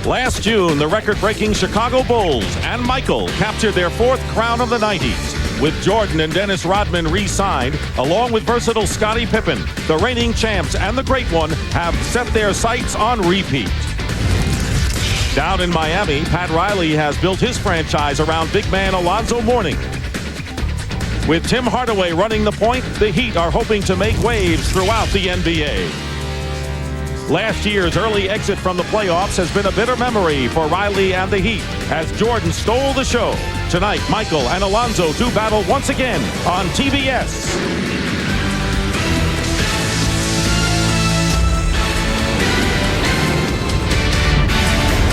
Last June, the record-breaking Chicago Bulls and Michael captured their fourth crown of the 90s. With Jordan and Dennis Rodman re-signed, along with versatile Scottie Pippen, the reigning champs and the great one have set their sights on repeat. Down in Miami, Pat Riley has built his franchise around big man Alonzo Mourning. With Tim Hardaway running the point, the Heat are hoping to make waves throughout the NBA. Last year's early exit from the playoffs has been a bitter memory for Riley and the Heat as Jordan stole the show. Tonight, Michael and Alonzo do battle once again on TBS.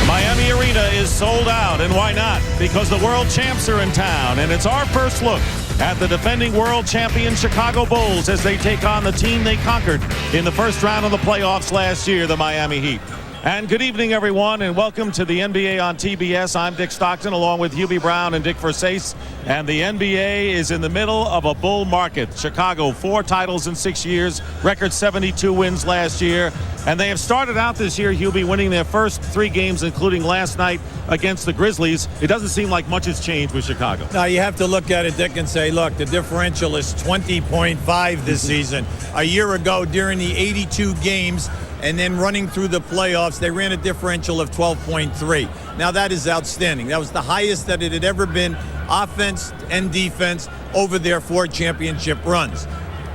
Miami Arena is sold out, and why not? Because the world champs are in town, and it's our first look at the defending world champion Chicago Bulls as they take on the team they conquered in the first round of the playoffs last year, the Miami Heat. And good evening, everyone, and welcome to the NBA on TBS. I'm Dick Stockton, along with Hubie Brown and Dick Versace. And the NBA is in the middle of a bull market. Chicago, 4 titles in 6 years, record 72 wins last year. And they have started out this year, Hubie, winning their first 3 games, including last night against the Grizzlies. It doesn't seem like much has changed with Chicago. Now, you have to look at it, Dick, and say, look, the differential is 20.5 this season. A year ago, during the 82 games, and then running through the playoffs, they ran a differential of 12.3. Now, that is outstanding. That was the highest that it had ever been, offense and defense, over their 4 championship runs.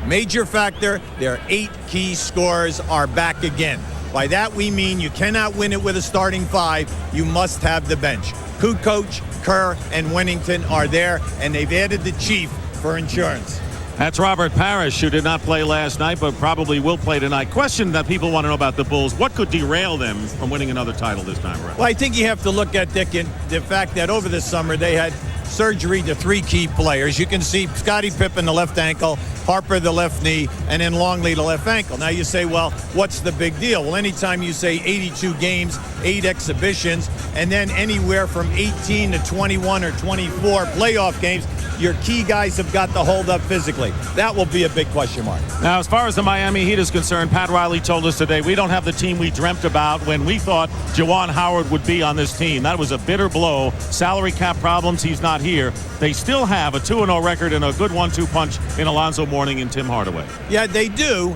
Major factor, their 8 key scorers are back again. By that, we mean you cannot win it with a starting 5. You must have the bench. Kukoc, Kerr, and Wennington are there, and they've added the chief for insurance. That's Robert Parrish, who did not play last night, but probably will play tonight. Question that people want to know about the Bulls: what could derail them from winning another title this time around? Well, I think you have to look at, Dick, and the fact that over the summer they had surgery to 3 key players. You can see Scottie Pippen, the left ankle, Harper, the left knee, and then Longley, the left ankle. Now you say, well, what's the big deal? Well, anytime you say 82 games, 8 exhibitions, and then anywhere from 18 to 21 or 24 playoff games, your key guys have got to hold up physically. That will be a big question mark. Now, as far as the Miami Heat is concerned, Pat Riley told us today we don't have the team we dreamt about when we thought Juwan Howard would be on this team. That was a bitter blow. Salary cap problems, he's not here. They still have a 2-0 record and a good 1-2 punch in Alonzo Mourning and Tim Hardaway. Yeah, they do.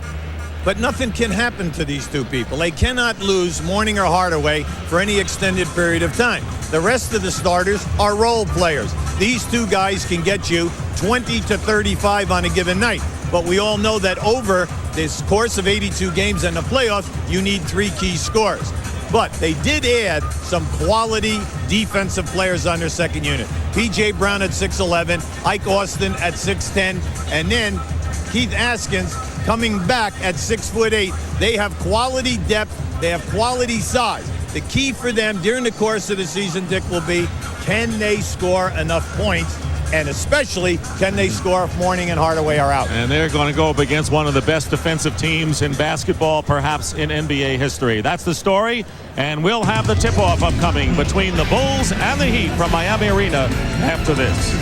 But nothing can happen to these 2 people. They cannot lose Mourning or Hardaway for any extended period of time. The rest of the starters are role players. These 2 guys can get you 20 to 35 on a given night. But we all know that over this course of 82 games and the playoffs, you need 3 key scorers. But they did add some quality defensive players on their second unit. P.J. Brown at 6'11", Ike Austin at 6'10", and then Keith Askins coming back at 6'8". They have quality depth. They have quality size. The key for them during the course of the season, Dick, will be, can they score enough points? And especially, can they score if Mourning and Hardaway are out? And they're going to go up against one of the best defensive teams in basketball, perhaps in NBA history. That's the story, and we'll have the tip-off upcoming between the Bulls and the Heat from Miami Arena after this.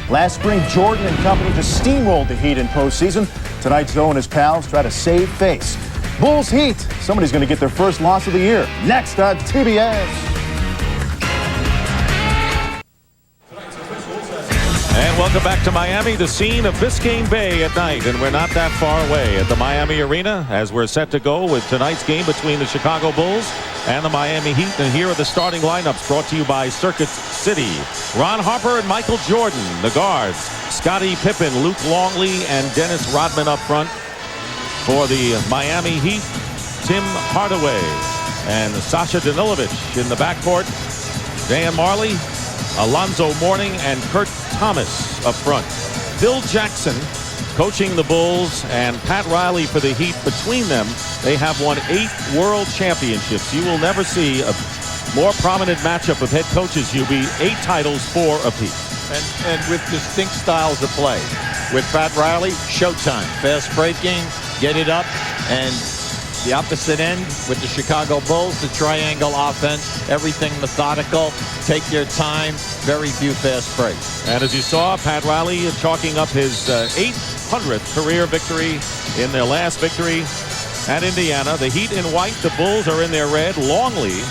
Last spring, Jordan and company just steamrolled the Heat in postseason. Tonight, Zoe and his pals try to save face. Bulls Heat. Somebody's going to get their first loss of the year. Next on TBS. And welcome back to Miami, the scene of Biscayne Bay at night. And we're not that far away at the Miami Arena as we're set to go with tonight's game between the Chicago Bulls and the Miami Heat. And here are the starting lineups brought to you by Circuit City. Ron Harper and Michael Jordan, the guards. Scottie Pippen, Luke Longley, and Dennis Rodman up front. For the Miami Heat, Tim Hardaway and Sasha Danilovic in the backcourt. Dan Marley, Alonzo Mourning, and Kurt Thomas up front. Phil Jackson coaching the Bulls, and Pat Riley for the Heat. Between them, they have won 8 world championships. You will never see a more prominent matchup of head coaches, Hubie. 8 titles, 4 apiece. And with distinct styles of play. With Pat Riley, showtime, fast breaking, get it up, and the opposite end with the Chicago Bulls, the triangle offense, everything methodical, take your time, very few fast breaks. And as you saw, Pat Riley chalking up his 800th career victory in their last victory and Indiana. The Heat in white, the Bulls are in their red. Longley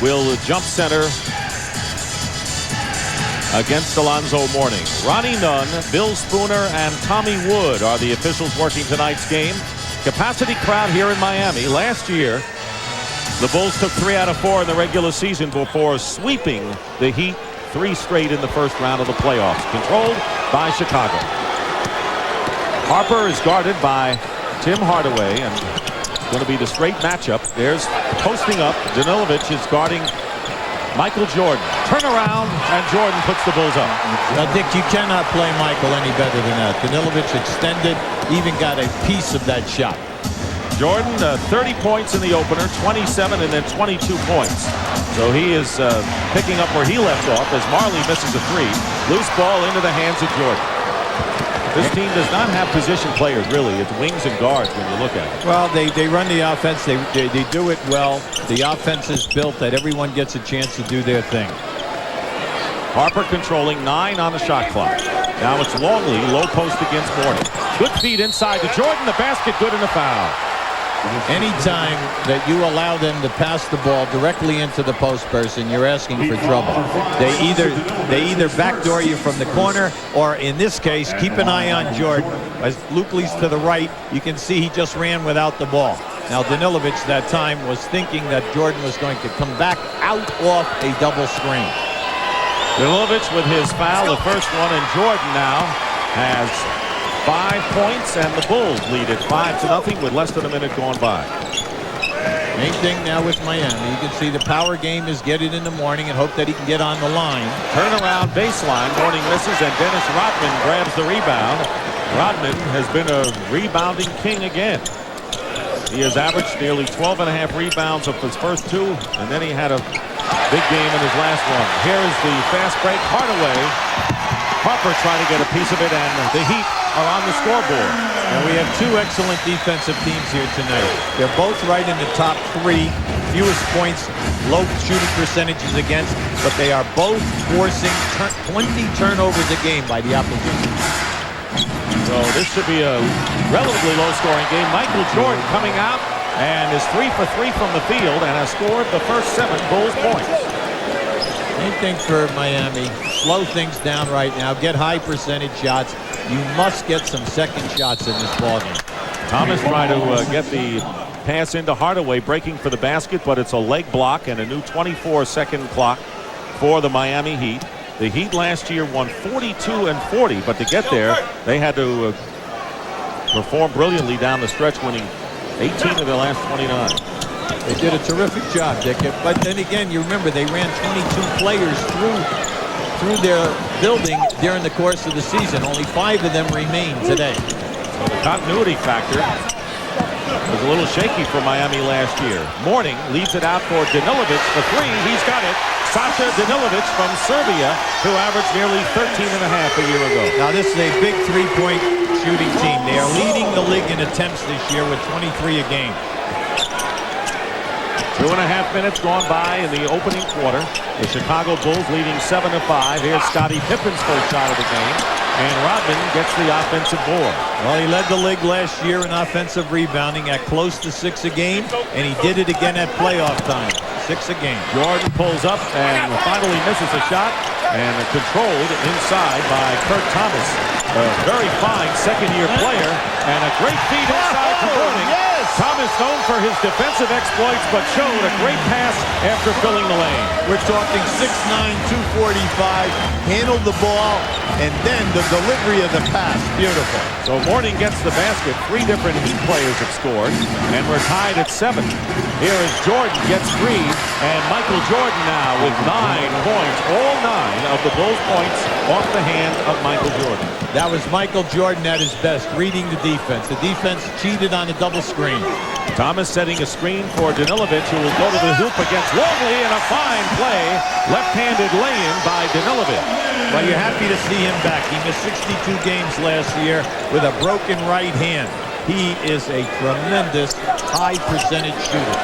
will jump center against Alonzo Mourning. Ronnie Nunn, Bill Spooner, and Tommy Wood are the officials working tonight's game. Capacity crowd here in Miami. Last year, the Bulls took 3 out of 4 in the regular season before sweeping the Heat 3 straight in the first round of the playoffs. Controlled by Chicago. Harper is guarded by Tim Hardaway, and going to be the straight matchup. There's posting up. Danilovic is guarding Michael Jordan. Turn around, and Jordan puts the Bulls up. Now, Dick, you cannot play Michael any better than that. Danilovic extended, even got a piece of that shot. Jordan, 30 points in the opener, 27 and then 22 points. So he is picking up where he left off as Marley misses a 3. Loose ball into the hands of Jordan. This team does not have position players, really. It's wings and guards when you look at it. Well, they run the offense. They do it well. The offense is built that everyone gets a chance to do their thing. Harper controlling 9 on the shot clock. Now it's Longley, low post against Mourning. Good feed inside to Jordan. The basket, good, and a foul. Anytime that you allow them to pass the ball directly into the post person, you're asking for trouble. They either backdoor you from the corner, or in this case, keep an eye on Jordan. As Luke leads to the right, you can see he just ran without the ball. Now Danilovic that time was thinking that Jordan was going to come back out off a double screen. Danilovic with his foul, the first one, and Jordan now has 5 points, and the Bulls lead it 5-0 with less than a minute gone by. Main thing now with Miami, you can see the power game is get it in the morning and hope that he can get on the line. Turnaround baseline, Mourning misses, and Dennis Rodman grabs the rebound. Rodman has been a rebounding king again. He has averaged nearly 12.5 rebounds of his first 2, and then he had a big game in his last one. Here is the fast break. Hardaway. Harper trying to get a piece of it, and the Heat are on the scoreboard. And we have 2 excellent defensive teams here tonight. They're both right in the top 3, fewest points, low shooting percentages against, but they are both forcing 20 turnovers a game by the opposition. So this should be a relatively low-scoring game. Michael Jordan coming out and is 3 for 3 from the field and has scored the first 7 Bulls points. Same thing for Miami. Slow things down right now. Get high percentage shots. You must get some second shots in this ballgame. Thomas trying to get the pass into Hardaway, breaking for the basket, but it's a leg block and a new 24-second clock for the Miami Heat. The Heat last year won 42-40, but to get there, they had to perform brilliantly down the stretch, winning 18 of their last 29. They did a terrific job, Dick. But then again, you remember they ran 22 players through their building during the course of the season. Only 5 of them remain today. So the continuity factor was a little shaky for Miami last year. Mourning leaves it out for Danilovic for 3. He's got it. Sasha Danilovic from Serbia, who averaged nearly 13.5 a year ago. Now this is a big 3-point shooting team. They are leading the league in attempts this year with 23 a game. 2.5 minutes gone by in the opening quarter. The Chicago Bulls leading 7-5. Here's Scottie Pippen's first shot of the game. And Rodman gets the offensive board. Well, he led the league last year in offensive rebounding at close to 6 a game. And he did it again at playoff time. 6 a game. Jordan pulls up and finally misses a shot. And controlled inside by Kurt Thomas. A very fine second-year player. And a great feed inside for Mourning. Thomas known for his defensive exploits, but showed a great pass after filling the lane. We're talking 6'9", 245, handled the ball, and then the delivery of the pass. Beautiful. So Mourning gets the basket. 3 different Heat players have scored, and we're tied at 7. Here is Jordan gets 3, and Michael Jordan now with 9 points. All 9 of the Bulls points off the hand of Michael Jordan. That was Michael Jordan at his best, reading the defense. The defense cheated on the double screen. Thomas setting a screen for Danilovic, who will go to the hoop against Longley, and a fine play. Left-handed lay-in by Danilovic. Well, you're happy to see him back. He missed 62 games last year with a broken right hand. He is a tremendous high-percentage shooter.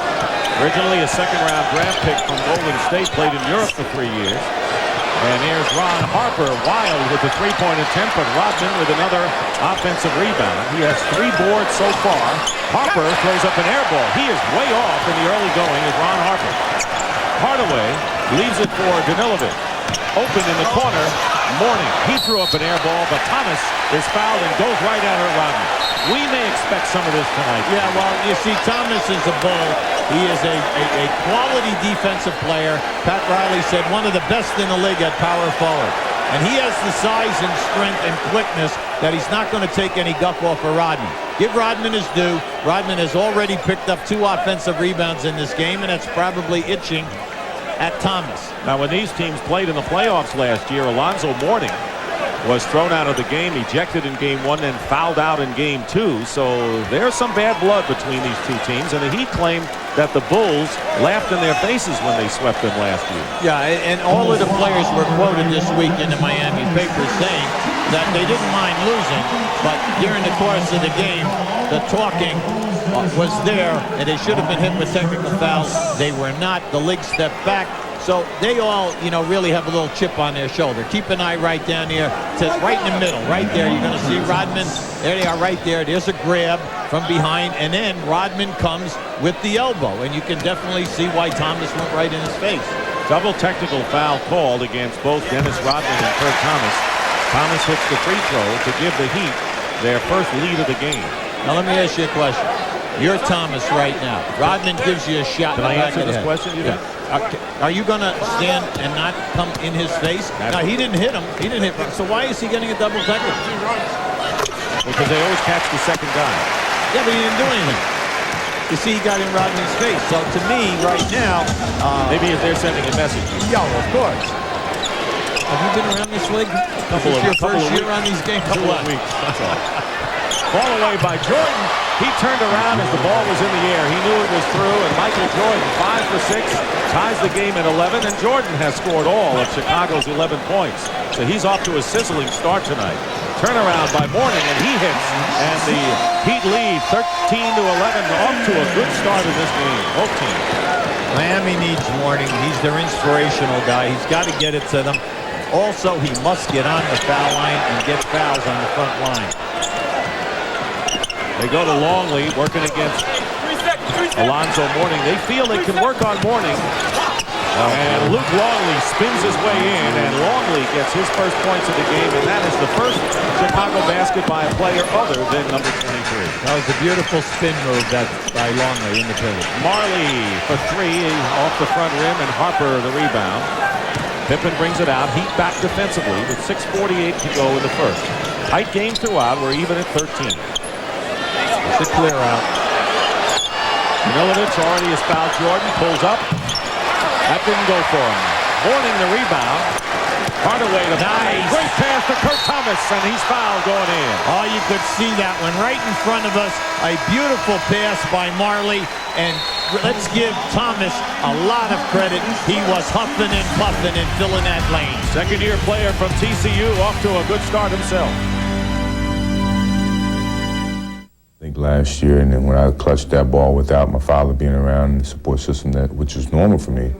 Originally a second-round draft pick from Golden State, played in Europe for 3 years. And here's Ron Harper, wild with the three-point attempt, but Rodman with another offensive rebound. He has 3 boards so far. Harper throws up an air ball. He is way off in the early going as Ron Harper. Hardaway leaves it for Danilovic. Open in the corner. Mourning. He threw up an air ball, but Thomas is fouled and goes right at her, Rodman. We may expect some of this tonight. Yeah, well, you see, Thomas is a bull. He is a quality defensive player. Pat Riley said one of the best in the league at power forward. And he has the size and strength and quickness that he's not going to take any guff off of Rodman. Give Rodman his due. Rodman has already picked up 2 offensive rebounds in this game, and that's probably itching at Thomas. Now, when these teams played in the playoffs last year, Alonzo Mourning was thrown out of the game, ejected in game 1, and fouled out in game 2. So there's some bad blood between these 2 teams, and the Heat claimed that the Bulls laughed in their faces when they swept them last year. Yeah, and all of the players were quoted this week in the Miami papers saying that they didn't mind losing, but during the course of the game, the talking was there, and they should have been hit with technical fouls. They were not. The league stepped back. So they all, really have a little chip on their shoulder. Keep an eye right down here, right in the middle, right there. You're going to see Rodman. There they are right there. There's a grab from behind, and then Rodman comes with the elbow, and you can definitely see why Thomas went right in his face. Double technical foul called against both Dennis Rodman and Kurt Thomas. Thomas hits the free throw to give the Heat their first lead of the game. Now let me ask you a question. You're Thomas right now. Rodman gives you a shot. Can I answer this question? Yeah. Okay. Are you going to stand and not come in his face? No, he didn't hit him. He didn't hit him. So why is he getting a double technical? Because they always catch the second guy. Yeah, but he didn't do anything. You see, he got in Rodman's face. So to me, right now, maybe if they're sending a message. Yeah, of course. Have you been around this league? Your first year on these games? Couple of weeks. That's all. Ball away by Jordan. He turned around as the ball was in the air. He knew it was through, and Michael Jordan, 5 for 6, ties the game at 11, and Jordan has scored all of Chicago's 11 points. So he's off to a sizzling start tonight. Turnaround by Mourning, and he hits, and the Heat lead 13-11, off to a good start in this game. Both teams. Miami needs Mourning. He's their inspirational guy. He's got to get it to them. Also, he must get on the foul line and get fouls on the front line. They go to Longley, working against Alonzo Mourning. They feel they can work on Mourning. And Luke Longley spins his way in, and Longley gets his first points of the game, and that is the first Chicago basket by a player other than number 23. That was a beautiful spin move by Longley in the pivot. Marley for 3 off the front rim, and Harper the rebound. Pippen brings it out. Heat back defensively with 6:48 to go in the first. Tight game throughout. We're even at 13. It's a clear out. Danilovic already has fouled Jordan. Pulls up. That didn't go for him. Mourning the rebound. Hardaway to nice. Great pass to Kurt Thomas, and he's fouled going in. Oh, you could see that one right in front of us. A beautiful pass by Marley, and let's give Thomas a lot of credit. He was huffing and puffing and filling that lane. Second-year player from TCU, off to a good start himself. I think last year, and then when I clutched that ball without my father being around and the support system, which was normal for me,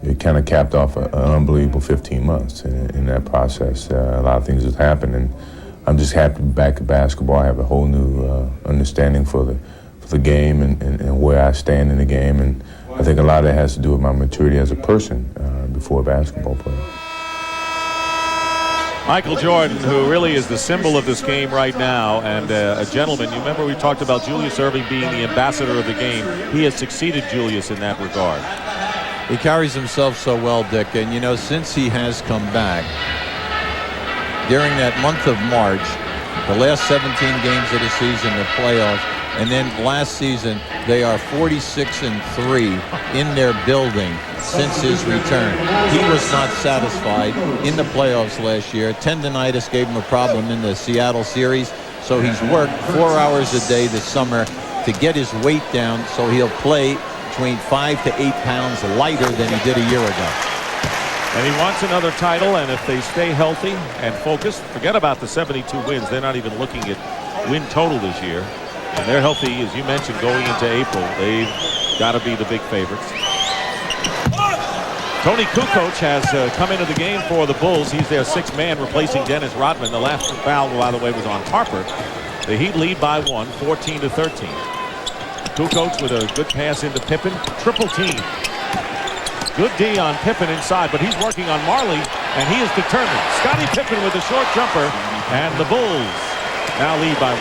it kind of capped off an unbelievable 15 months in that process. A lot of things have happened, and I'm just happy to be back at basketball. I have a whole new understanding for the game and where I stand in the game, and I think a lot of that has to do with my maturity as a person before a basketball player. Michael Jordan, who really is the symbol of this game right now, and a gentleman. You remember we talked about Julius Erving being the ambassador of the game. He has succeeded Julius in that regard. He carries himself so well, Dick, and since he has come back, during that month of March, the last 17 games of the season, the playoffs, and then last season, they are 46-3 in their building since his return. He was not satisfied in the playoffs last year. Tendinitis gave him a problem in the Seattle series, so he's worked 4 hours a day this summer to get his weight down so he'll play between 5 to 8 pounds lighter than he did a year ago. And he wants another title, and if they stay healthy and focused, forget about the 72 wins. They're not even looking at win total this year. And they're healthy, as you mentioned, going into April. They've got to be the big favorites. Tony Kukoc has come into the game for the Bulls. He's their sixth man, replacing Dennis Rodman. The last foul, by the way, was on Harper. The Heat lead by 1, 14-13. Kukoc with a good pass into Pippen. Triple team. Good D on Pippen inside, but he's working on Marley, and he is determined. Scottie Pippen with a short jumper, and the Bulls now lead by 1.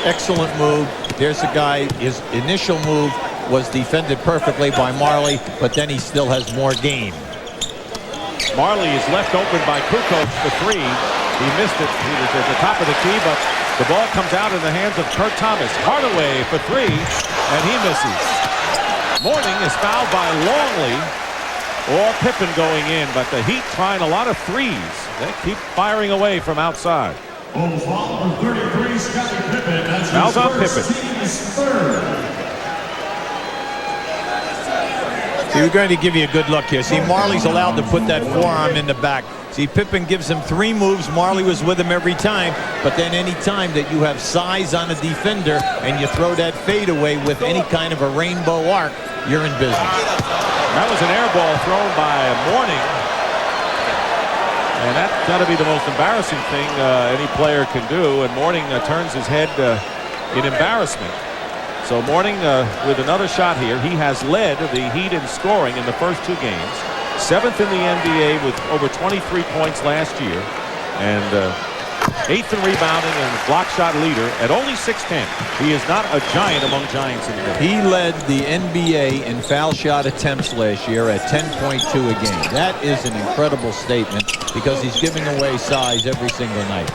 Excellent move. There's a guy, his initial move was defended perfectly by Marley, but then he still has more game. Marley is left open by Kukoc for three. He missed it. He was at the top of the key, but the ball comes out in the hands of Kurt Thomas. Hardaway for three, and he misses. Mourning is fouled by Longley, or Pippen going in, but the Heat trying a lot of threes. They keep firing away from outside. Fouls on Pippen. We're going to give you a good look here. See, Marley's allowed to put that forearm in the back. See, Pippen gives him three moves. Marley was with him every time. But then any time that you have size on a defender and you throw that fadeaway with any kind of a rainbow arc, you're in business. That was an air ball thrown by Mourning. And that's got to be the most embarrassing thing any player can do. And Mourning turns his head in embarrassment. So Mourning with another shot here. He has led the Heat in scoring in the first two games. 7th in the NBA with over 23 points last year. And 8th in rebounding and block shot leader at only 6'10". He is not a giant among giants in the game. He led the NBA in foul shot attempts last year at 10.2 a game. That is an incredible statement because he's giving away size every single night.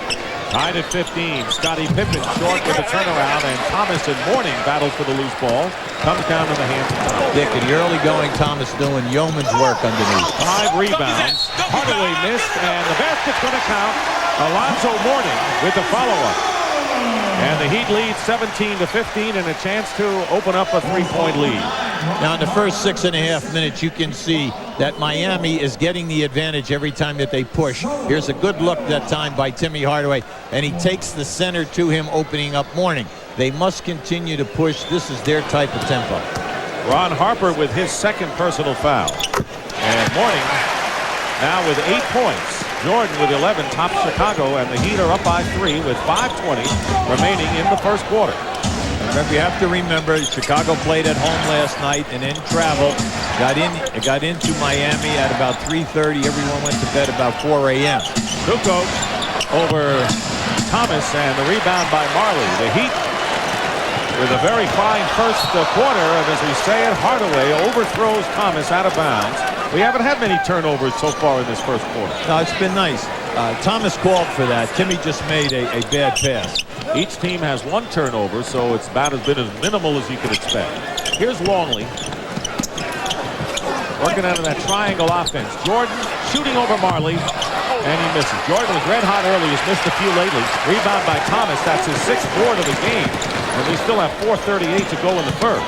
Tied at 15. Scottie Pippen short with a turnaround, and Thomas and Mourning battles for the loose ball. Comes down to the hands of Thomas. Dick, in the early going, Thomas doing yeoman's work underneath. 5 rebounds. Hardaway missed, and the basket's going to count. Alonzo Mourning with the follow-up. And the Heat lead 17-15 and a chance to open up a three-point lead. Now in the first 6.5 minutes, you can see that Miami is getting the advantage every time that they push. Here's a good look that time by Timmy Hardaway, and he takes the center to him, opening up Mourning. They must continue to push. This is their type of tempo. Ron Harper with his second personal foul. And Mourning now with 8 points. Jordan with 11 tops Chicago, and the Heat are up by 3 with 5:20 remaining in the first quarter. Remember, you have to remember, Chicago played at home last night and then traveled. Got into Miami at about 3:30. Everyone went to bed about 4 a.m. Kukoc over Thomas, and the rebound by Marley. The Heat with a very fine first quarter, and as we say it, Hardaway overthrows Thomas out of bounds. We haven't had many turnovers so far in this first quarter. No, it's been nice. Thomas called for that. Timmy just made a bad pass. Each team has 1 turnover, so it's about as minimal as you could expect. Here's Longley. Working out of that triangle offense. Jordan shooting over Marley, and he misses. Jordan was red hot early. He's missed a few lately. Rebound by Thomas. That's his 6th board of the game. And we still have 4:38 to go in the first.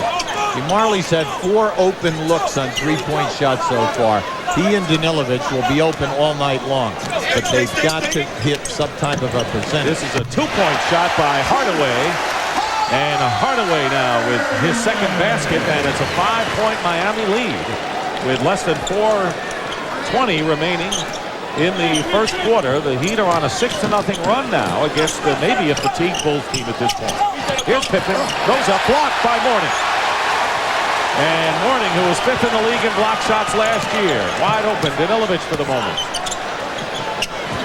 Marley's had 4 open looks on three-point shots so far. He and Danilovic will be open all night long, but they've got to hit some type of a percentage. This is a 2-point shot by Hardaway, and Hardaway now with his second basket, and it's a 5-point Miami lead with less than 4:20 remaining in the first quarter. The Heat are on a 6-0 run now against maybe a fatigued Bulls team at this point. Here's Pippen, goes up, blocked by Mourning. And Mourning, who was 5th in the league in block shots last year. Wide open, Danilovic for the moment.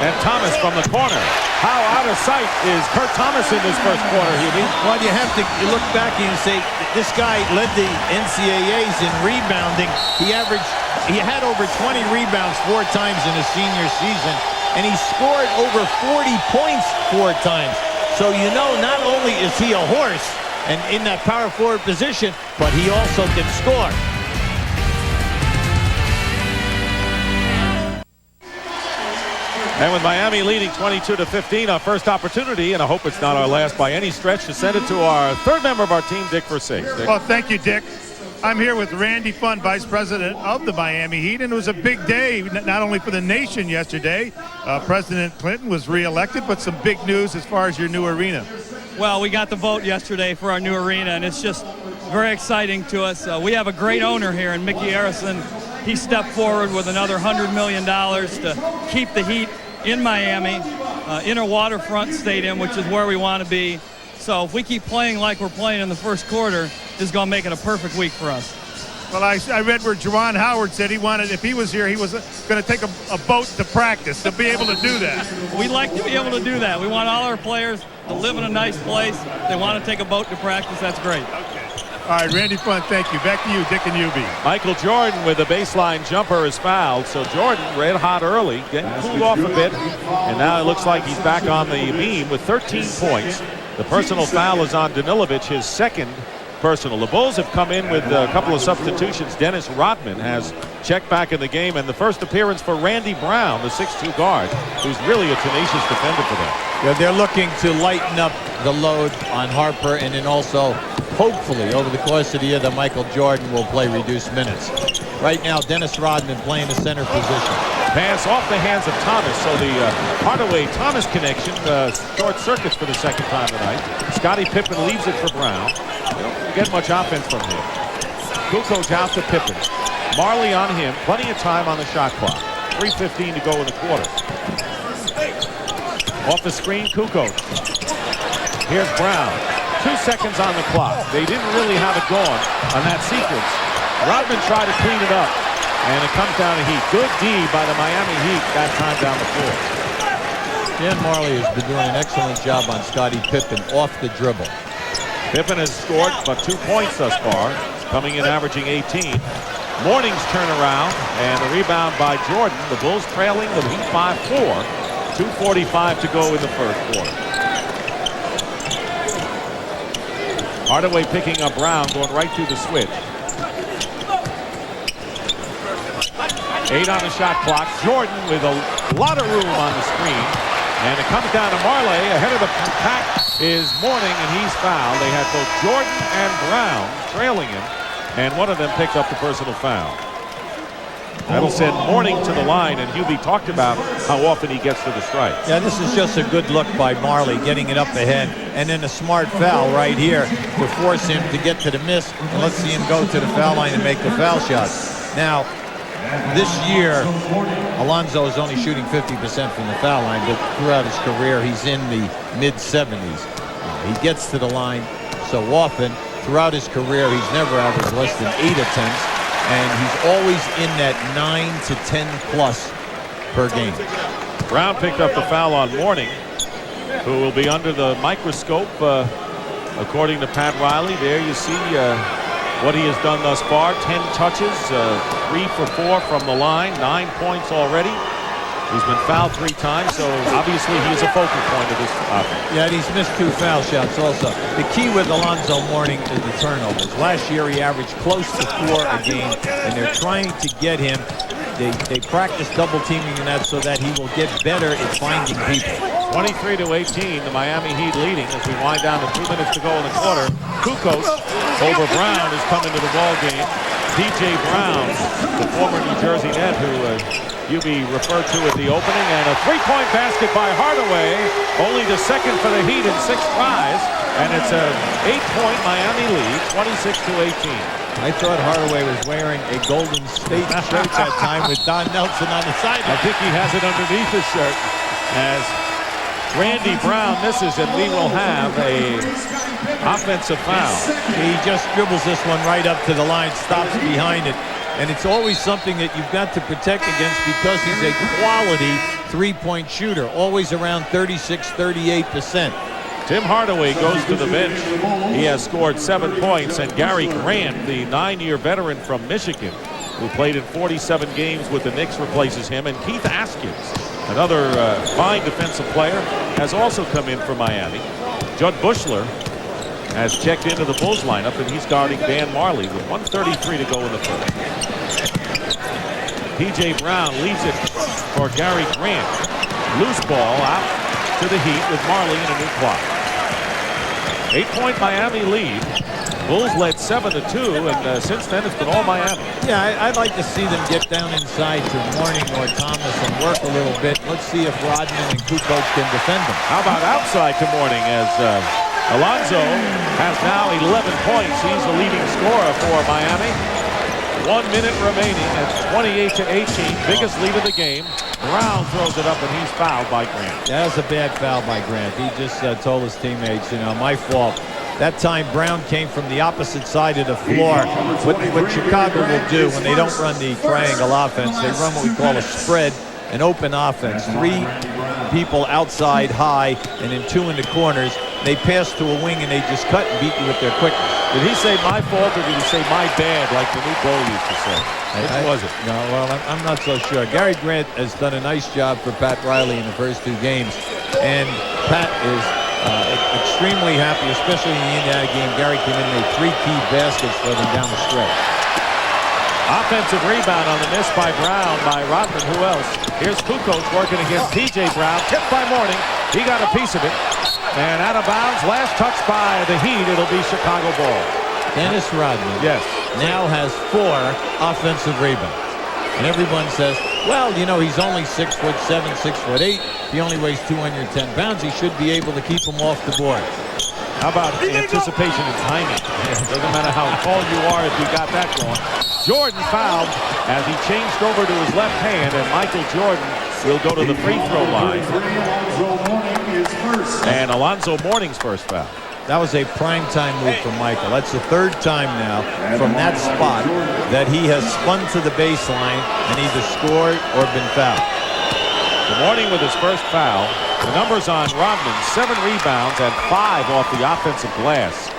And Thomas from the corner. How out of sight is Kurt Thomas in this first quarter, Hubie? Well, you have to look back and say, this guy led the NCAAs in rebounding. He had over 20 rebounds 4 times in his senior season, and he scored over 40 points 4 times. So you know, not only is he a horse and in that power forward position, but he also can score. And with Miami leading 22-15, our first opportunity, and I hope it's not our last by any stretch, to send it to our third member of our team, Dick Versace. Well, thank you, Dick. I'm here with Randy Funn, Vice President of the Miami Heat, and it was a big day, not only for the nation yesterday. President Clinton was reelected, but some big news as far as your new arena. Well, we got the vote yesterday for our new arena, and it's just very exciting to us. We have a great owner here in Mickey Arison, he stepped forward with another $100 million to keep the Heat in Miami, in a waterfront stadium, which is where we want to be. So if we keep playing like we're playing in the first quarter, this is going to make it a perfect week for us. Well, I read where Juwan Howard said he wanted, if he was here, he was going to take a boat to practice to be able to do that. We like to be able to do that. We want all our players to live in a nice place. They want to take a boat to practice. That's great. Okay. All right, Randy Fun, thank you. Back to you, Dick and UB. Michael Jordan with a baseline jumper is fouled. So Jordan red hot early, getting cooled off a bit. And now it looks like he's back on the beam with 13 points. The personal foul is on Danilovic, his second personal. The Bulls have come in with a couple of substitutions. Dennis Rodman has checked back in the game, and the first appearance for Randy Brown, the 6'2 guard, who's really a tenacious defender for them. Yeah, they're looking to lighten up the load on Harper, and then also, hopefully, over the course of the year, that Michael Jordan will play reduced minutes. Right now, Dennis Rodman playing the center position. Pass off the hands of Thomas, so the Hardaway-Thomas connection short circuits for the second time tonight. Scottie Pippen leaves it for Brown. They don't get much offense from him. Kukoc out to Pippen. Marley on him. Plenty of time on the shot clock. 3:15 to go in the quarter. Off the screen, Kukoc. Here's Brown. 2 seconds on the clock. They didn't really have it going on that sequence. Rodman tried to clean it up, and it comes down to Heat. Good D by the Miami Heat that time down the floor. Dan Marley has been doing an excellent job on Scottie Pippen off the dribble. Pippen has scored but 2 points thus far, coming in averaging 18. Morning's turnaround and a rebound by Jordan. The Bulls trailing the Heat by 4. 2:45 to go in the first quarter. Hardaway picking up Brown, going right through the switch. 8 on the shot clock. Jordan with a lot of room on the screen. And it comes down to Marley. Ahead of the pack is Morning, and he's fouled. They had both Jordan and Brown trailing him, and one of them picked up the personal foul. That'll send Morning to the line, and Hubie talked about how often he gets to the strike. Yeah, this is just a good look by Marley, getting it up ahead, and then a smart foul right here to force him to get to the miss, and let's see him go to the foul line and make the foul shot. Now, this year, Alonzo is only shooting 50% from the foul line, but throughout his career, he's in the mid-70s. He gets to the line so often. Throughout his career, he's never averaged less than 8 attempts, and he's always in that 9 to 10 plus per game. Brown picked up the foul on Morning, who will be under the microscope, according to Pat Riley. There you see what he has done thus far. 10 touches, 3 for 4 from the line, 9 points already. He's been fouled 3 times, so obviously he's a focal point of this offense. Yeah, and he's missed 2 foul shots also. The key with Alonzo Mourning is the turnovers. Last year he averaged close to 4 a game, and they're trying to get him. They practice double teaming in that so that he will get better at finding people. 23 to 18, the Miami Heat leading as we wind down to 2 minutes to go in the quarter. Kukoc over Brown is coming to the ball game. P.J. Brown, the former New Jersey net who UB referred to at the opening, and a 3-point basket by Hardaway, only the second for the Heat in 6 tries, and it's a 8-point Miami lead, 26 to 18. I thought Hardaway was wearing a Golden State shirt that time with Don Nelson on the side. I think he has it underneath his shirt as Randy Brown misses, and we will have a offensive foul. He just dribbles this one right up to the line, stops behind it. And it's always something that you've got to protect against because he's a quality 3-point shooter, always around 36-38%. Tim Hardaway goes to the bench. He has scored 7 points, and Gary Grant, the 9-year veteran from Michigan, who played in 47 games with the Knicks, replaces him. And Keith Askins, another fine defensive player, has also come in for Miami. Judd Bushler has checked into the Bulls lineup, and he's guarding Dan Marley with 1:33 to go in the first. P.J. Brown leaves it for Gary Grant. Loose ball out to the Heat with Marley in a new clock. 8-point Miami lead. Bulls led 7-2, and since then it's been all Miami. Yeah, I'd like to see them get down inside to Mourning or Thomas and work a little bit. Let's see if Rodman and Kukoc can defend them. How about outside to Mourning as Alonzo has now 11 points. He's the leading scorer for Miami. 1 minute remaining at 28-18. Biggest lead of the game. Brown throws it up and he's fouled by Grant. That was a bad foul by Grant. He just told his teammates, you know, my fault. That time Brown came from the opposite side of the floor. What Chicago will do when they don't run the triangle offense, they run what we call a spread, an open offense. 3 people outside high and then 2 in the corners. They pass to a wing and they just cut and beat you with their quickness. Did he say my fault or did he say my bad like the new Bull used to say? Which was it? No, well, I'm not so sure. Gary Grant has done a nice job for Pat Riley in the first 2 games. And Pat is extremely happy, especially in the Indiana game. Gary came in and made 3 key baskets for them down the stretch. Offensive rebound on the miss by Brown by Rodman. Who else? Here's Kukoc working against P.J. Brown. Tipped by Mourning. He got a piece of it. And out of bounds. Last touch by the Heat. It'll be Chicago ball. Dennis Rodman now has 4 offensive rebounds. And everyone says, well, you know, he's only 6'7", 6'8". He only weighs 210 pounds. He should be able to keep him off the board. How about anticipation and timing? Doesn't matter how tall you are if you got that going. Jordan fouled as he changed over to his left hand, and Michael Jordan will go to the free throw line. And Alonzo Mourning's first foul. That was a primetime move from Michael. That's the 3rd time now from that spot that he has spun to the baseline and either scored or been fouled. Mourning with his first foul. The numbers on Rodman, 7 rebounds and 5 off the offensive glass.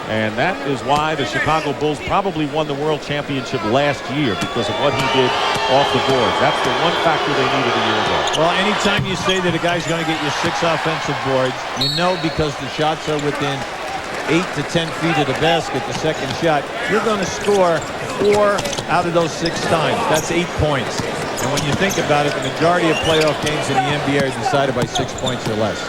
And that is why the Chicago Bulls probably won the World Championship last year, because of what he did off the boards. That's the one factor they needed a year ago. Well, anytime you say that a guy's going to get you 6 offensive boards, you know, because the shots are within 8 to 10 feet of the basket, the second shot, you're going to score 4 out of those 6 times. That's 8 points. And when you think about it, the majority of playoff games in the NBA are decided by 6 points or less.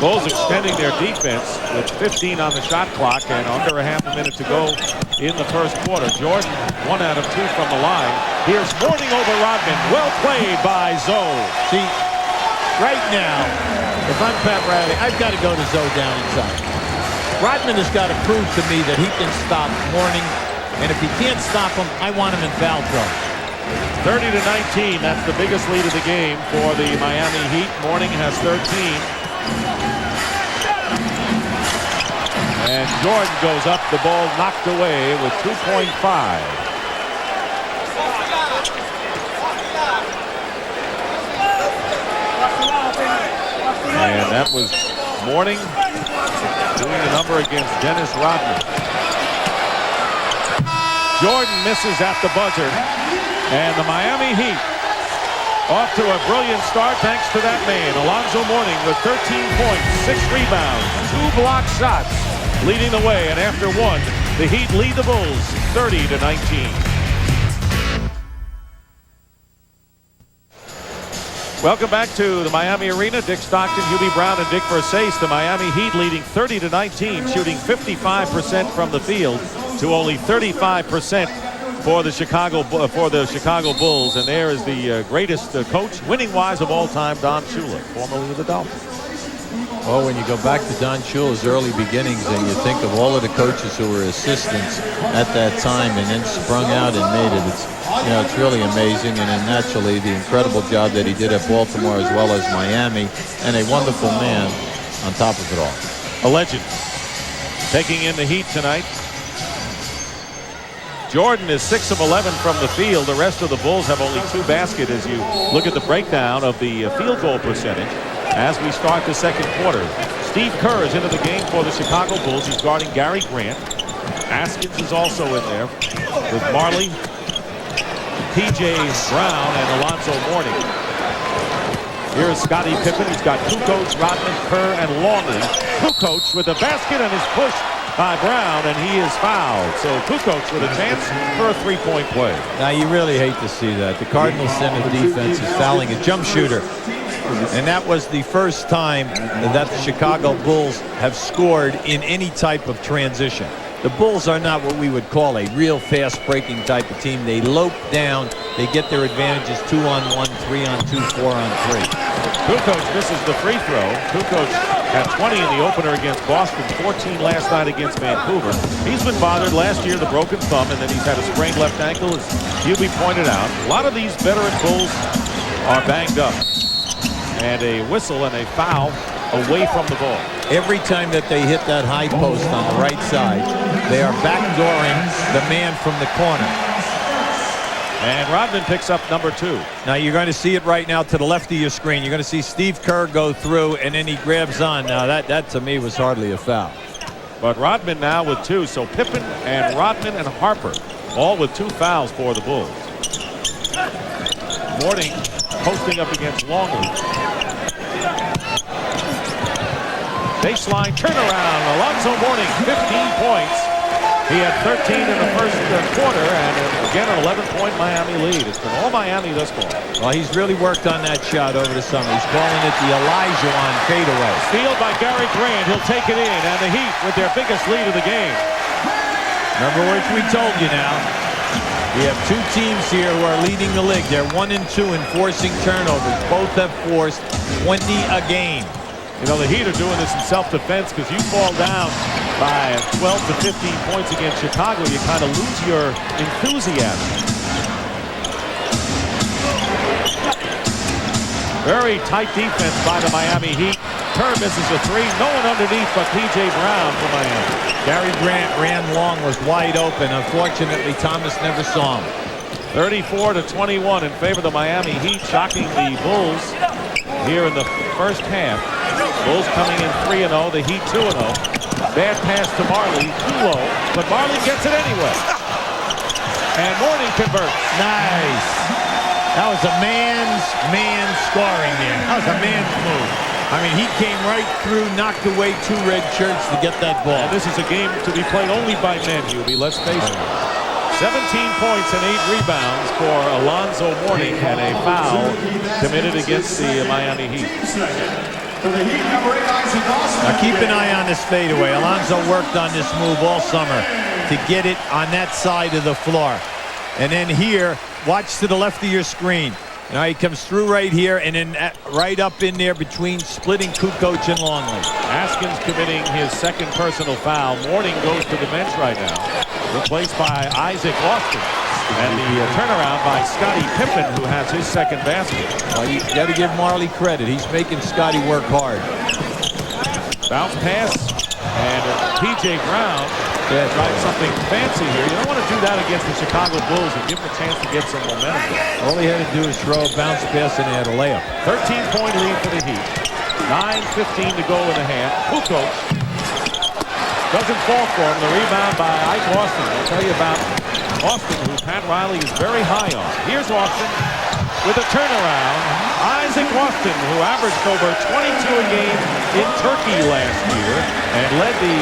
Bulls extending their defense with 15 on the shot clock and under a half a minute to go in the first quarter. Jordan 1 out of 2 from the line. Here's Mourning over Rodman. Well played by Zoe. See, right now, if I'm Pat Riley, I've got to go to Zoe down inside. Rodman has got to prove to me that he can stop Mourning, and if he can't stop him, I want him in foul trouble. 30-19. That's the biggest lead of the game for the Miami Heat. Mourning has 13. And Jordan goes up, the ball knocked away with 2.5. And that was Mourning doing the number against Dennis Rodman. Jordan misses at the buzzer. And the Miami Heat off to a brilliant start thanks to that man, Alonzo Mourning, with 13 points, 6 rebounds, 2 block shots, leading the way. And after 1, the Heat lead the Bulls 30-19. Welcome back to the Miami Arena. Dick Stockton, Hubie Brown, and Dick Versace. The Miami Heat leading 30-19, shooting 55% from the field to only 35% for the Chicago Bulls. And there is the greatest coach, winning-wise of all time, Don Shula, formerly of the Dolphins. Well, when you go back to Don Shula's early beginnings and you think of all of the coaches who were assistants at that time and then sprung out and made it, it's really amazing. And then naturally the incredible job that he did at Baltimore as well as Miami, and a wonderful man on top of it all. A legend. Taking in the Heat tonight. Jordan is 6 of 11 from the field. The rest of the Bulls have only 2 baskets as you look at the breakdown of the field goal percentage as we start the second quarter. Steve Kerr is into the game for the Chicago Bulls. He's guarding Gary Grant. Askins is also in there with Marley, P.J. Brown, and Alonzo Mourning. Here's Scottie Pippen. He's got Kukoc, Rodman, Kerr, and Longley. Kukoc with the basket and his push by Brown, and he is fouled. So Kukoc with a chance for a 3-point play. Now you really hate to see that. The Cardinals center defense is fouling a jump shooter. And that was the first time that the Chicago Bulls have scored in any type of transition. The Bulls are not what we would call a real fast-breaking type of team. They lope down. They get their advantages 2-on-1, 3-on-2, 4-on-3. Kukoc misses the free throw. Kukoc Had 20 in the opener against Boston, 14 last night against Vancouver. He's been bothered last year, the broken thumb, and then he's had a sprained left ankle, as Hubie pointed out. A lot of these veteran Bulls are banged up. And a whistle and a foul away from the ball. Every time that they hit that high post on the right side, they are backdooring the man from the corner. And Rodman picks up number 2. Now you're going to see it right now to the left of your screen. You're going to see Steve Kerr go through, and then he grabs on. Now that to me was hardly a foul. But Rodman now with 2. So Pippen and Rodman and Harper all with 2 fouls for the Bulls. Mourning posting up against Longley. Baseline turnaround. Alonzo Mourning, 15 points. He had 13 in the first quarter, and again an 11-point Miami lead. It's been all Miami thus far. Well, he's really worked on that shot over the summer. He's calling it the Elijah on fadeaway. Steal by Gary Grant. He'll take it in, and the Heat with their biggest lead of the game. Remember what we told you now. We have 2 teams here who are leading the league. They're 1 and 2 in forcing turnovers. Both have forced 20 a game. You know, the Heat are doing this in self-defense, because you fall down by 12 to 15 points against Chicago, you kind of lose your enthusiasm. Very tight defense by the Miami Heat. Kerr misses a 3. No one underneath but P.J. Brown for Miami. Gary Grant ran long, was wide open. Unfortunately, Thomas never saw him. 34 to 21 in favor of the Miami Heat, shocking the Bulls here in the first half. Bulls coming in 3-0, the Heat 2-0. Bad pass to Marley, too low, but Marley gets it anyway. And Mourning converts. Nice. That was a man scoring there. That was a man's move. I mean, he came right through, knocked away 2 red shirts to get that ball. And this is a game to be played only by men, Hubie. Let's face it. 17 points and 8 rebounds for Alonzo Mourning, and a foul committed against the Miami Heat. Now keep an eye on this fadeaway. Alonzo worked on this move all summer to get it on that side of the floor. And then here, watch to the left of your screen. Now he comes through right here, and then right up in there between splitting Kukoc and Longley. Haskins committing his second personal foul. Mourning goes to the bench right now, replaced by Isaac Austin. And the turnaround by Scottie Pippen, who has his second basket. Well, you got to give Marley credit. He's making Scottie work hard. Bounce pass, and P.J. Brown tried something fancy here. You don't want to do that against the Chicago Bulls and give them a chance to get some momentum. All he had to do is throw a bounce pass, and he had a layup. 13-point lead for the Heat. 9:15 to go in the half. Kukoc doesn't fall for him. The rebound by Ike Austin. I'll tell you about Austin, who Pat Riley is very high on. Here's Austin with a turnaround. Isaac Austin, who averaged over 22 a game in Turkey last year and led the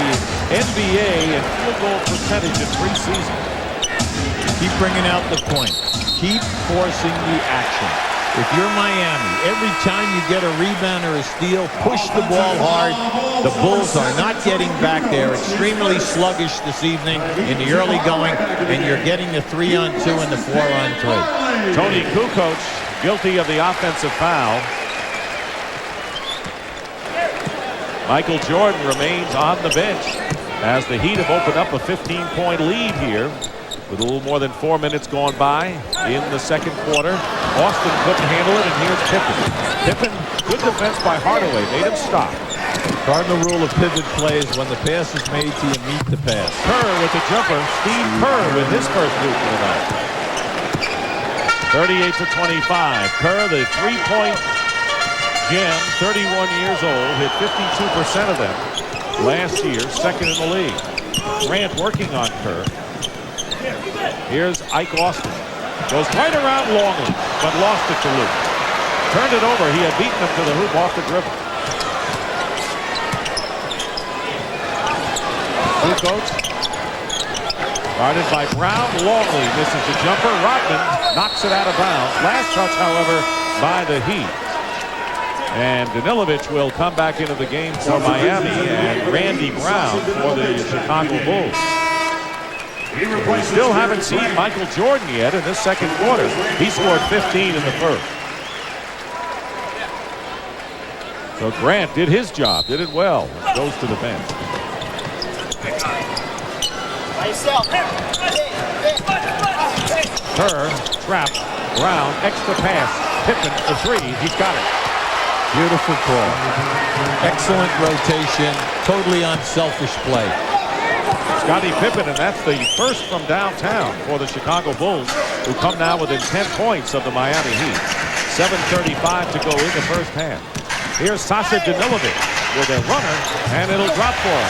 NBA in field goal percentage in preseason. Keep bringing out the point. Keep forcing the action. If you're Miami, every time you get a rebound or a steal, push the ball hard. The Bulls are not getting back there. Extremely sluggish this evening in the early going, and you're getting the 3-on-2 and the 4-on-3. Tony Kukoc guilty of the offensive foul. Michael Jordan remains on the bench as the Heat have opened up a 15-point lead here with a little more than 4 minutes gone by in the second quarter. Austin couldn't handle it, and here's Pippen. Pippen, good defense by Hardaway, made him stop. Cardinal rule of pivot plays: when the pass is made to you, meet the pass. Kerr with the jumper. Steve Kerr with his first boot for the night. 38 to 25. Kerr, the three-point gem, 31 years old, hit 52% of them last year, second in the league. Grant working on Kerr. Here's Ike Austin. Goes right around Longley, but lost it to Luke. Turned it over. He had beaten him to the hoop off the dribble. Kukoc, guarded by Brown. Longley misses the jumper. Rodman knocks it out of bounds. Last touch, however, by the Heat. And Danilovic will come back into the game for Miami, and Randy Brown for the Chicago Bulls. We still haven't seen Michael Jordan yet in this second quarter. He scored 15 in the first. So Grant did his job, did it well, goes to the bench. Kerr, trap, Brown, extra pass, Pippen for three, he's got it. Beautiful call. Excellent rotation, totally unselfish play. Scottie Pippen, and that's the first from downtown for the Chicago Bulls, who come now within 10 points of the Miami Heat. 7:35 to go in the first half. Here's Sasha Danilovic with a runner, and it'll drop for him.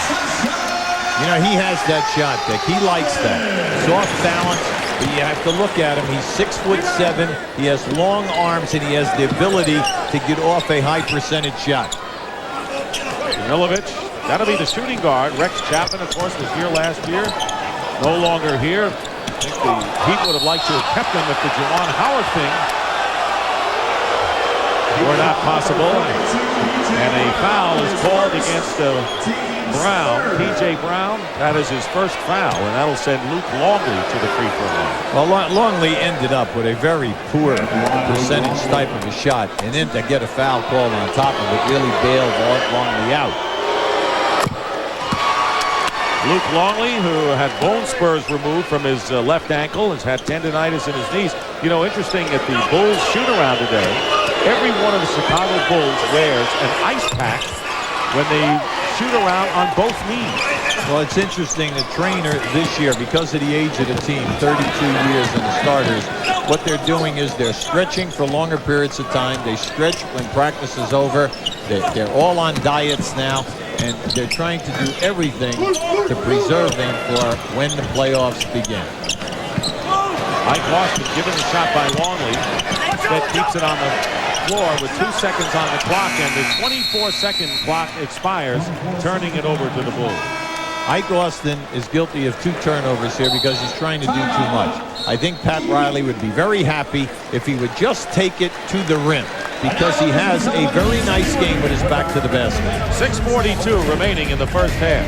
You know, he has that shot, Dick. He likes that. Soft balance, but you have to look at him. He's 6'7". He has long arms, and he has the ability to get off a high percentage shot. Danilovic, that'll be the shooting guard. Rex Chapman, of course, was here last year. No longer here. I think the Heat would have liked to have kept him if the Juwan Howard thing were not possible. And a foul is called against Brown, P.J. Brown. That is his first foul, and that'll send Luke Longley to the free throw line. Well, Longley ended up with a very poor percentage type of a shot, and then to get a foul called on top of it really bailed Longley out. Luke Longley, who had bone spurs removed from his left ankle, has had tendonitis in his knees. You know, interesting at the Bulls shoot-around today, every one of the Chicago Bulls wears an ice pack when they shoot around on both knees. Well, it's interesting, the trainer this year, because of the age of the team, 32 years in the starters, what they're doing is they're stretching for longer periods of time. They stretch when practice is over. They're all on diets now, and they're trying to do everything to preserve them for when the playoffs begin. Mike Boston given the shot by Longley. Instead keeps it on the floor with 2 seconds on the clock, and the 24-second clock expires, turning it over to the Bulls. Ike Austin is guilty of 2 turnovers here because he's trying to do too much. I think Pat Riley would be very happy if he would just take it to the rim, because he has a very nice game with his back to the basket. 6:42 remaining in the first half.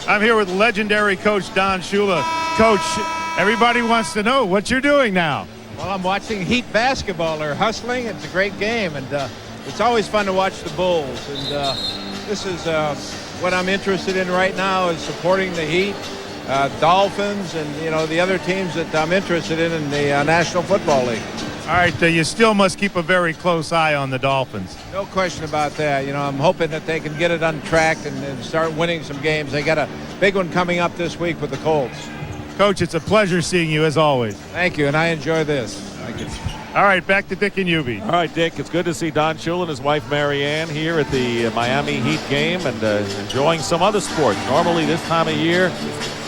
I'm here with legendary coach Don Shula. Coach, everybody wants to know what you're doing now. Well, I'm watching Heat basketball. They're hustling. It's a great game, and it's always fun to watch the Bulls. And this is what I'm interested in right now, is supporting the Heat, Dolphins, and the other teams that I'm interested in the National Football League. All right, you still must keep a very close eye on the Dolphins. No question about that. I'm hoping that they can get it untracked and start winning some games. They got a big one coming up this week with the Colts. Coach, it's a pleasure seeing you as always. Thank you, and I enjoy this. Thank you. All right, back to Dick and Ubi. All right, Dick, it's good to see Don Shula and his wife Mary Ann here at the Miami Heat game and enjoying some other sport. Normally this time of year,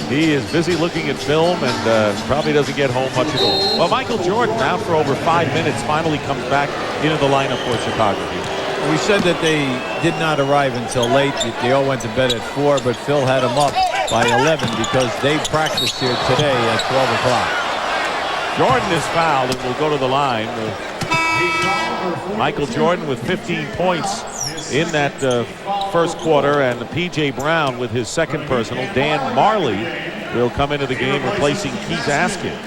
he is busy looking at film and probably doesn't get home much at all. Well, Michael Jordan, out for over 5 minutes, finally comes back into the lineup for Chicago Heat. We said that they did not arrive until late. They all went to bed at 4, but Phil had them up by 11 because they practiced here today at 12 o'clock. Jordan is fouled and will go to the line. Michael Jordan with 15 points in that first quarter, and P.J. Brown with his second personal. Dan Marley will come into the game replacing Keith Askin.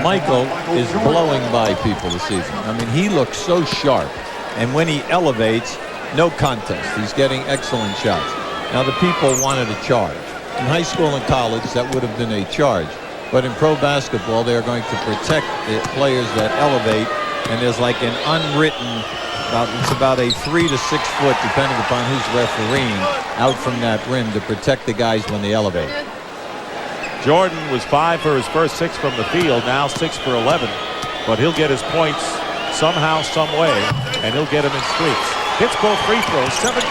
Michael is blowing by people this season. I mean, he looks so sharp, and when he elevates, no contest. He's getting excellent shots. Now, the people wanted a charge. In high school and college, that would have been a charge. But in pro basketball, they're going to protect the players that elevate, and there's like an unwritten, it's about a 3 to 6 foot, depending upon who's refereeing, out from that rim to protect the guys when they elevate. Jordan was 5 for his first 6 from the field, now 6 for 11. But he'll get his points somehow, some way, and he'll get them in streaks. Hits both free throws, 17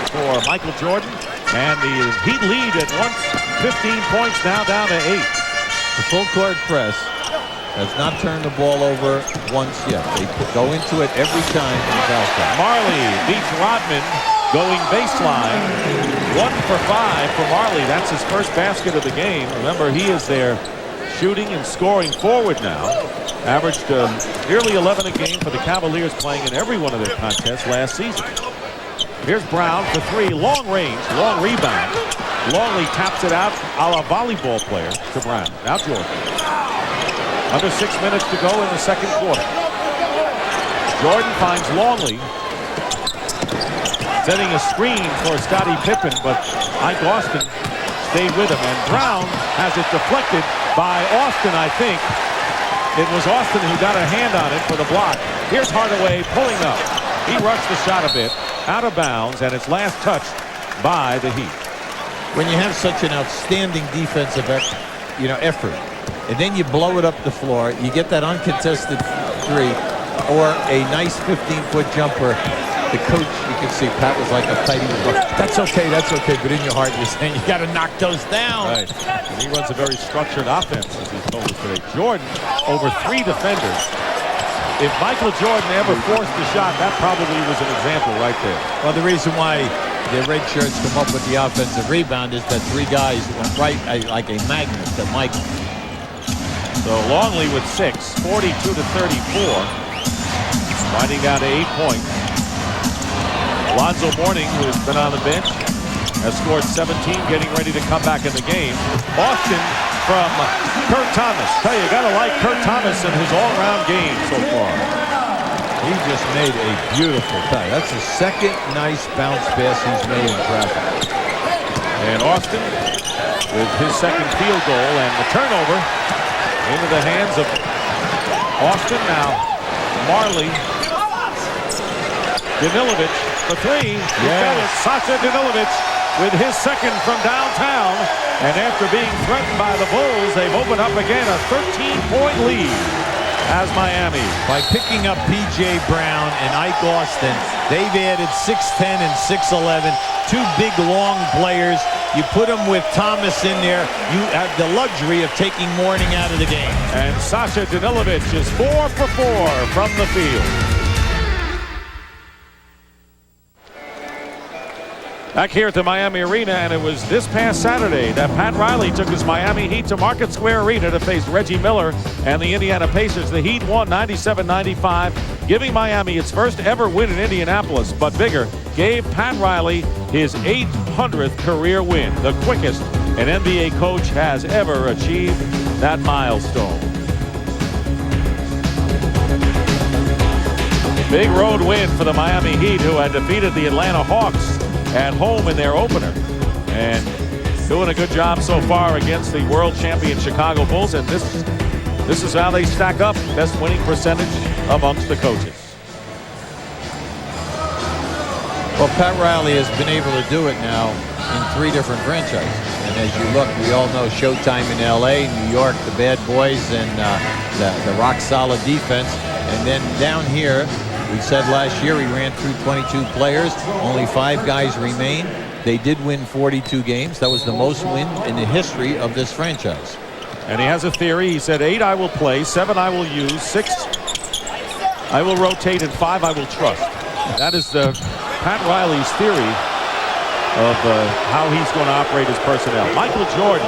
for Michael Jordan, and the Heat lead at once, 15 points, now down to 8. The full court press has not turned the ball over once yet. They go into it every time in the foul shot. Marley beats Rodman going baseline. 1 for 5 for Marley. That's his first basket of the game. Remember, he is there shooting and scoring forward now. Averaged nearly 11 a game for the Cavaliers, playing in every one of their contests last season. Here's Brown for 3, long range, long rebound. Longley taps it out a la volleyball player to Brown. Now Jordan. Under 6 minutes to go in the second quarter. Jordan finds Longley, setting a screen for Scottie Pippen, but Ike Austin stayed with him. And Brown has it deflected by Austin, I think. It was Austin who got a hand on it for the block. Here's Hardaway pulling up. He rushed the shot a bit, out of bounds, and it's last touched by the Heat. When you have such an outstanding defensive effort, and then you blow it up the floor, you get that uncontested three or a nice 15-foot jumper. The coach, you can see Pat was like uptight. That's okay, but in your heart you're saying you got to knock those down. Right. And he runs a very structured offense, as he told us today. Jordan over 3 defenders. If Michael Jordan ever forced the shot, that probably was an example right there. Well, the reason why the red shirts come up with the offensive rebound is that 3 guys went right like a magnet to Michael. So Longley with 6, 42 to 34. Winding down to 8 points. Alonzo Mourning, who has been on the bench, has scored 17, getting ready to come back in the game. Austin from Kurt Thomas. Tell you gotta like Kurt Thomas in his all-around game so far. He just made a beautiful pass. That's the second nice bounce pass he's made in traffic. And Austin with his second field goal, and the turnover into the hands of Austin. Now Marley. Danilovic for 3. He got it. Sasha Danilovic with his second from downtown. And after being threatened by the Bulls, they've opened up again a 13-point lead as Miami. By picking up P.J. Brown and Ike Austin, they've added 6'10 and 6'11. 2 big, long players. You put them with Thomas in there, you have the luxury of taking Mourning out of the game. And Sasha Danilovic is 4 for 4 from the field. Back here at the Miami Arena, and it was this past Saturday that Pat Riley took his Miami Heat to Market Square Arena to face Reggie Miller and the Indiana Pacers. The Heat won 97-95, giving Miami its first ever win in Indianapolis, but bigger, gave Pat Riley his 800th career win, the quickest an NBA coach has ever achieved that milestone. Big road win for the Miami Heat, who had defeated the Atlanta Hawks at home in their opener, and doing a good job so far against the world champion Chicago Bulls. And this is how they stack up, best winning percentage amongst the coaches. Well, Pat Riley has been able to do it now in 3 different franchises. And as you look, we all know Showtime in LA, New York, the Bad Boys, and the rock solid defense. And then down here, we said last year he ran through 22 players. Only 5 guys remain. They did win 42 games. That was the most win in the history of this franchise. And he has a theory. He said 8 I will play, 7 I will use, 6 I will rotate, and 5 I will trust. That is Pat Riley's theory of how he's going to operate his personnel. Michael Jordan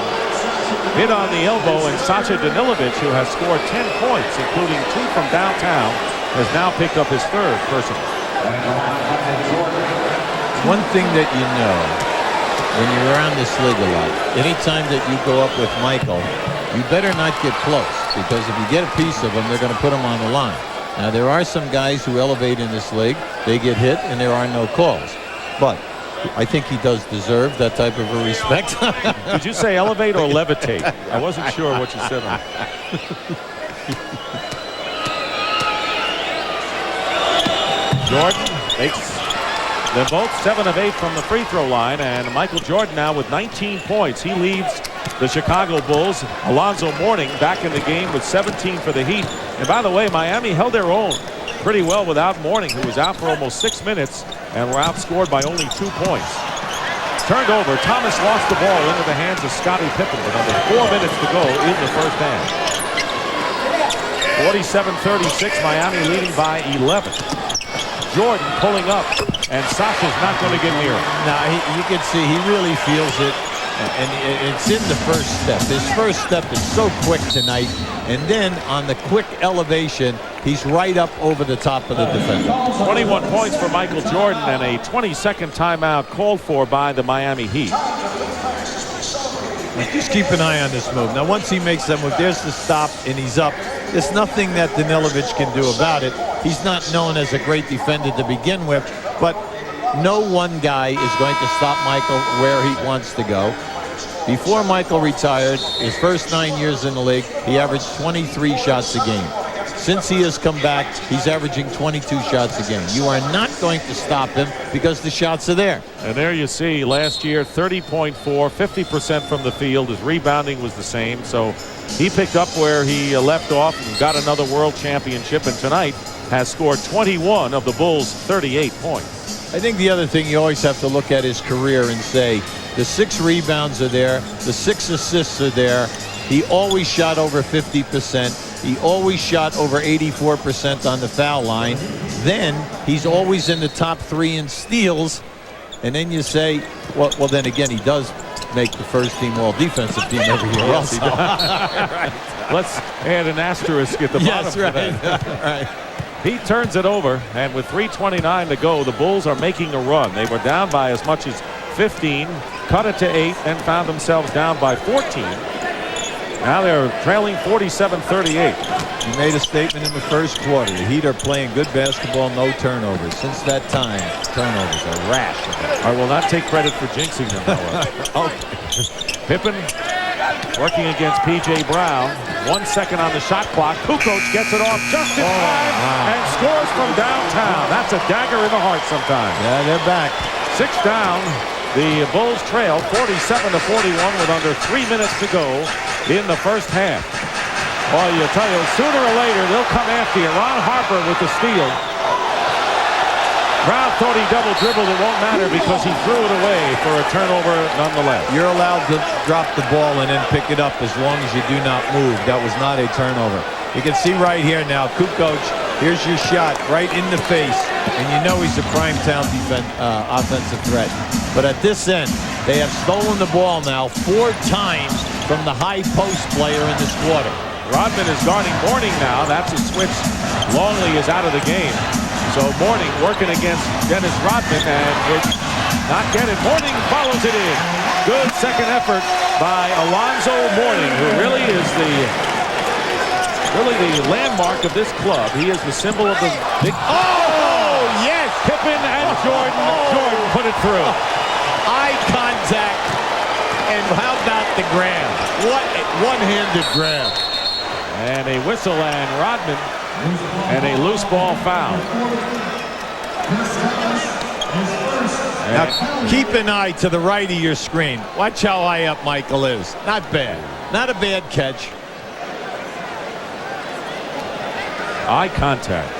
hit on the elbow, and Sasha Danilovic, who has scored 10 points, including 2 from downtown, has now picked up his 3rd personal. One thing that you know when you're around this league a lot, anytime that you go up with Michael, you better not get close, because if you get a piece of him, they're going to put him on the line. Now, there are some guys who elevate in this league. They get hit, and there are no calls. But I think he does deserve that type of a respect. Did you say elevate or levitate? I wasn't sure what you said on Jordan makes them both 7 of 8 from the free throw line, and Michael Jordan now with 19 points. He leads the Chicago Bulls. Alonzo Mourning back in the game with 17 for the Heat. And by the way, Miami held their own pretty well without Mourning, who was out for almost 6 minutes and were outscored by only 2 points. Turned over. Thomas lost the ball into the hands of Scottie Pippen with under 4 minutes to go in the first half. 47-36, Miami leading by 11. Jordan pulling up, and Sasha's not going to get near him. Now, you can see he really feels it, and it's in the first step. His first step is so quick tonight, and then on the quick elevation, he's right up over the top of the defender. 21 points for Michael Jordan, and a 20-second timeout called for by the Miami Heat. Just keep an eye on this move. Now, once he makes that move, there's the stop, and he's up. There's nothing that Danilovic can do about it. He's not known as a great defender to begin with, but no one guy is going to stop Michael where he wants to go. Before Michael retired, his first 9 years in the league, he averaged 23 shots a game. Since he has come back, he's averaging 22 shots a game. You are not going to stop him because the shots are there. And there you see, last year, 30.4, 50% from the field. His rebounding was the same. So he picked up where he left off and got another world championship. And tonight has scored 21 of the Bulls' 38 points. I think the other thing you always have to look at his career and say, the 6 rebounds are there, the 6 assists are there. He always shot over 50%. He always shot over 84% on the foul line. Then he's always in the top 3 in steals. And then you say, well then again, he does make the first team all defensive team every year. Yes, he does. Right. Let's add an asterisk at the bottom. Yes, right. Right. He turns it over, and with 3:29 to go, the Bulls are making a run. They were down by as much as 15, cut it to 8, and found themselves down by 14. Now they're trailing 47-38. He made a statement in the first quarter. The Heat are playing good basketball, no turnovers. Since that time, turnovers are rash. I will not take credit for jinxing them, however. Pippen working against P.J. Brown. 1 second on the shot clock. Kukoc gets it off just in time and scores from downtown. That's a dagger in the heart sometimes. Yeah, they're back. 6 down. The Bulls trail 47-41 with under 3 minutes to go in the first half. Well, you tell you, sooner or later, they'll come after you. Ron Harper with the steal. Brown thought he double dribbled. It won't matter because he threw it away for a turnover nonetheless. You're allowed to drop the ball and then pick it up as long as you do not move. That was not a turnover. You can see right here now, Kukoc, here's your shot right in the face. And you know he's a prime-time offensive threat. But at this end, they have stolen the ball now 4 times from the high post player in this quarter. Rodman is guarding Mourning now. That's a switch. Longley is out of the game. So Mourning working against Dennis Rodman, and it's not get it. Mourning follows it in. Good second effort by Alonzo Mourning, who really is the landmark of this club. He is the symbol of the big. Oh, yes! Pippen and Jordan. Jordan put it through. Eye contact. And how about the grab? What a one-handed grab. And a whistle and Rodman and a loose ball foul. Now keep an eye to the right of your screen. Watch how high up Michael is. Not bad. Not a bad catch. Eye contact.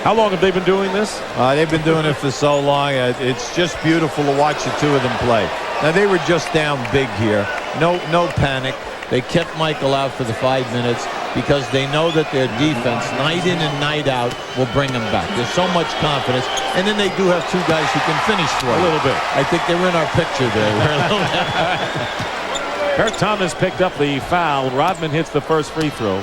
How long have they been doing this? They've been doing it for so long. It's just beautiful to watch the 2 of them play. Now they were just down big here. No panic. They kept Michael out for the 5 minutes because they know that their defense, night in and night out, will bring them back. There's so much confidence. And then they do have 2 guys who can finish for a little bit. I think they're in our picture there. Kurt Thomas picked up the foul. Rodman hits the first free throw.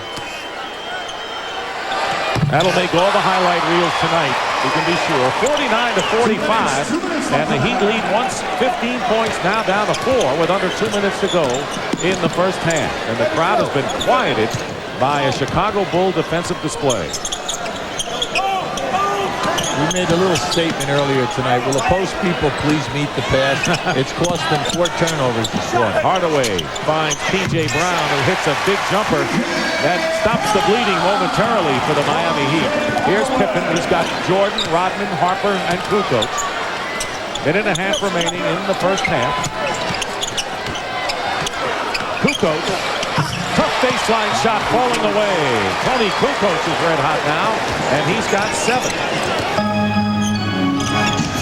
That'll make all the highlight reels tonight, we can be sure. 49-45, and the Heat lead once 15 points, now down to 4 with under 2 minutes to go in the first half. And the crowd has been quieted by a Chicago Bull defensive display. We made a little statement earlier tonight. Will the post people please meet the pass? It's cost them 4 turnovers this quarter. Hardaway finds P.J. Brown, who hits a big jumper that stops the bleeding momentarily for the Miami Heat. Here's Pippen, who's got Jordan, Rodman, Harper, and Kukoc. Minute and a half remaining in the first half. Kukoc, tough baseline shot falling away. Tony Kukoc is red hot now, and he's got 7.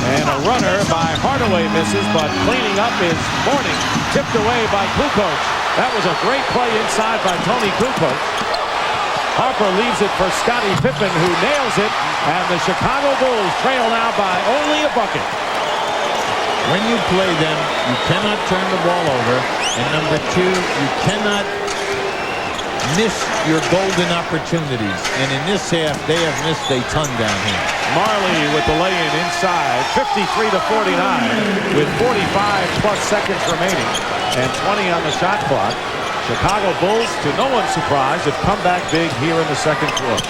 And a runner by Hardaway misses, but cleaning up is Mourning. Tipped away by Kukoc. That was a great play inside by Tony Kukoc. Harper leaves it for Scottie Pippen, who nails it, and the Chicago Bulls trail now by only a bucket. When you play them, you cannot turn the ball over, and number 2, you cannot miss your golden opportunities. And in this half, they have missed a ton down here. Marley with the lay-in inside, 53-49, with 45 plus seconds remaining and 20 on the shot clock. Chicago Bulls, to no one's surprise, have come back big here in the second quarter.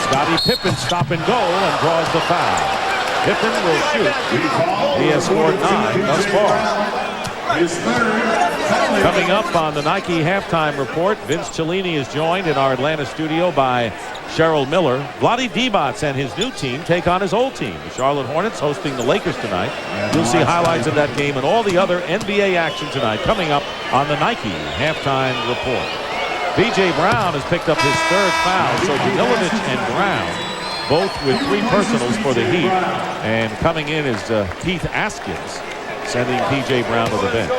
Scottie Pippen stop and go and draws the foul. Pippen will shoot. He has scored 9 thus far. Coming up on the Nike halftime report, Vince Cellini is joined in our Atlanta studio by Cheryl Miller. Vlade Divac and his new team take on his old team, the Charlotte Hornets, hosting the Lakers tonight. You'll see highlights of that game and all the other NBA action tonight coming up on the Nike halftime report. B.J. Brown has picked up his 3rd foul, so Milovic and Brown both with 3 personals for the Heat. And coming in is Keith Askins, sending P.J. Brown to the bench.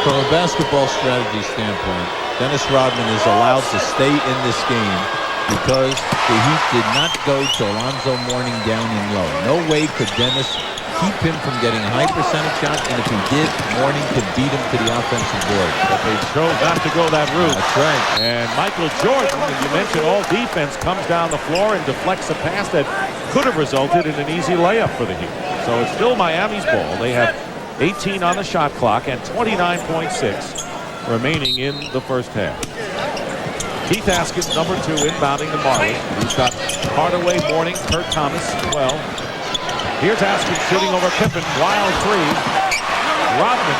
From a basketball strategy standpoint, Dennis Rodman is allowed to stay in this game because the Heat did not go to Alonzo Mourning down and low. No way could Dennis keep him from getting high percentage shots, and if he did, Mourning could beat him to the offensive board. But they chose not to go that route. That's right. And Michael Jordan, as you mentioned, all defense comes down the floor and deflects a pass that could have resulted in an easy layup for the Heat. So it's still Miami's ball. They have 18 on the shot clock and 29.6 remaining in the first half. Keith Askins, number 2, inbounding to Marley. He's got Hardaway, Mourning, Kurt Thomas as well. Here's Askins shooting over Pippen. Wild 3. Rodman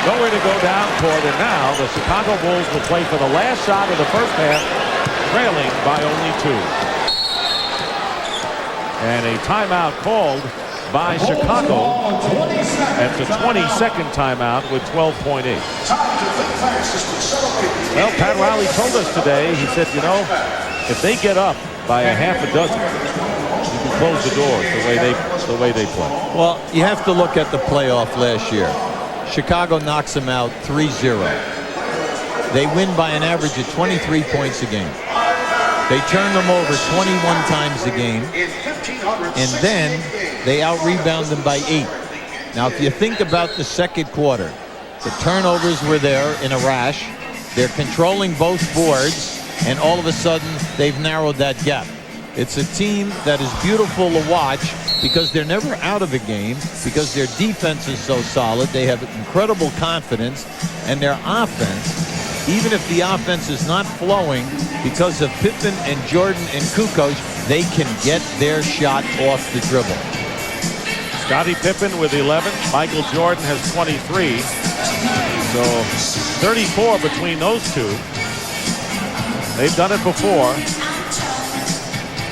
nowhere to go down court, and now the Chicago Bulls will play for the last shot of the first half, trailing by only 2. And a timeout called by Chicago at the 22nd timeout with 12.8. Well, Pat Riley told us today, he said, you know, if they get up by a half a dozen, you can close the doors the way they play. Well, you have to look at the playoff last year. Chicago knocks them out 3-0. They win by an average of 23 points a game. They turn them over 21 times a game, and then they out-rebound them by 8. Now, if you think about the second quarter, the turnovers were there in a rash. They're controlling both boards, and all of a sudden, they've narrowed that gap. It's a team that is beautiful to watch because they're never out of a game, because their defense is so solid. They have incredible confidence, and their offense, even if the offense is not flowing, because of Pippen and Jordan and Kukoc, they can get their shot off the dribble. Scottie Pippen with 11. Michael Jordan has 23. So 34 between those two. They've done it before.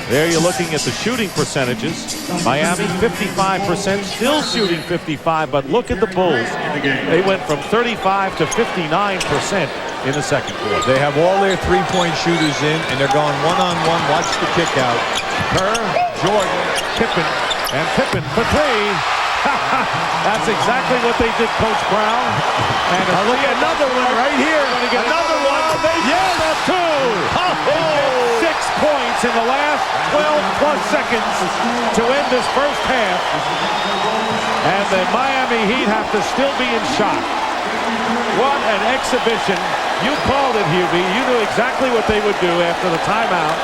There you're looking at the shooting percentages. Miami 55%, still shooting 55, but look at the Bulls. They went from 35 to 59% in the second quarter. They have all their three-point shooters in, and they're going one-on-one. Watch the kick out. Kerr, Jordan, Pippen, and Pippen for 3. That's exactly what they did, Coach Brown. And look at another one right here. Going to get another one. Yes, that's 2. They get 6 points in the last 12 plus seconds to end this first half. And the Miami Heat have to still be in shock. What an exhibition. You called it, Hubie. You knew exactly what they would do after the timeout.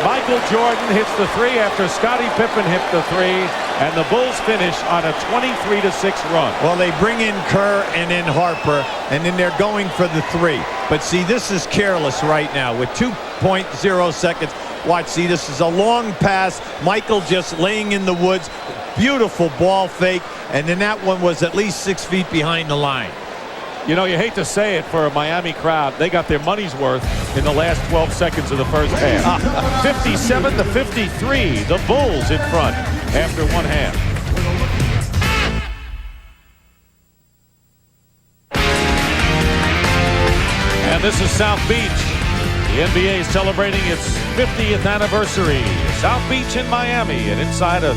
Michael Jordan hits the 3 after Scottie Pippen hit the 3, and the Bulls finish on a 23-6 run. Well, they bring in Kerr and in Harper, and then they're going for the 3. But see, this is careless right now with 2.0 seconds. Watch, see, this is a long pass. Michael just laying in the woods. Beautiful ball fake, and then that one was at least 6 feet behind the line. You know, you hate to say it for a Miami crowd. They got their money's worth in the last 12 seconds of the first half. 57-53. The Bulls in front after one half. And this is South Beach. The NBA is celebrating its 50th anniversary. South Beach in Miami, and inside a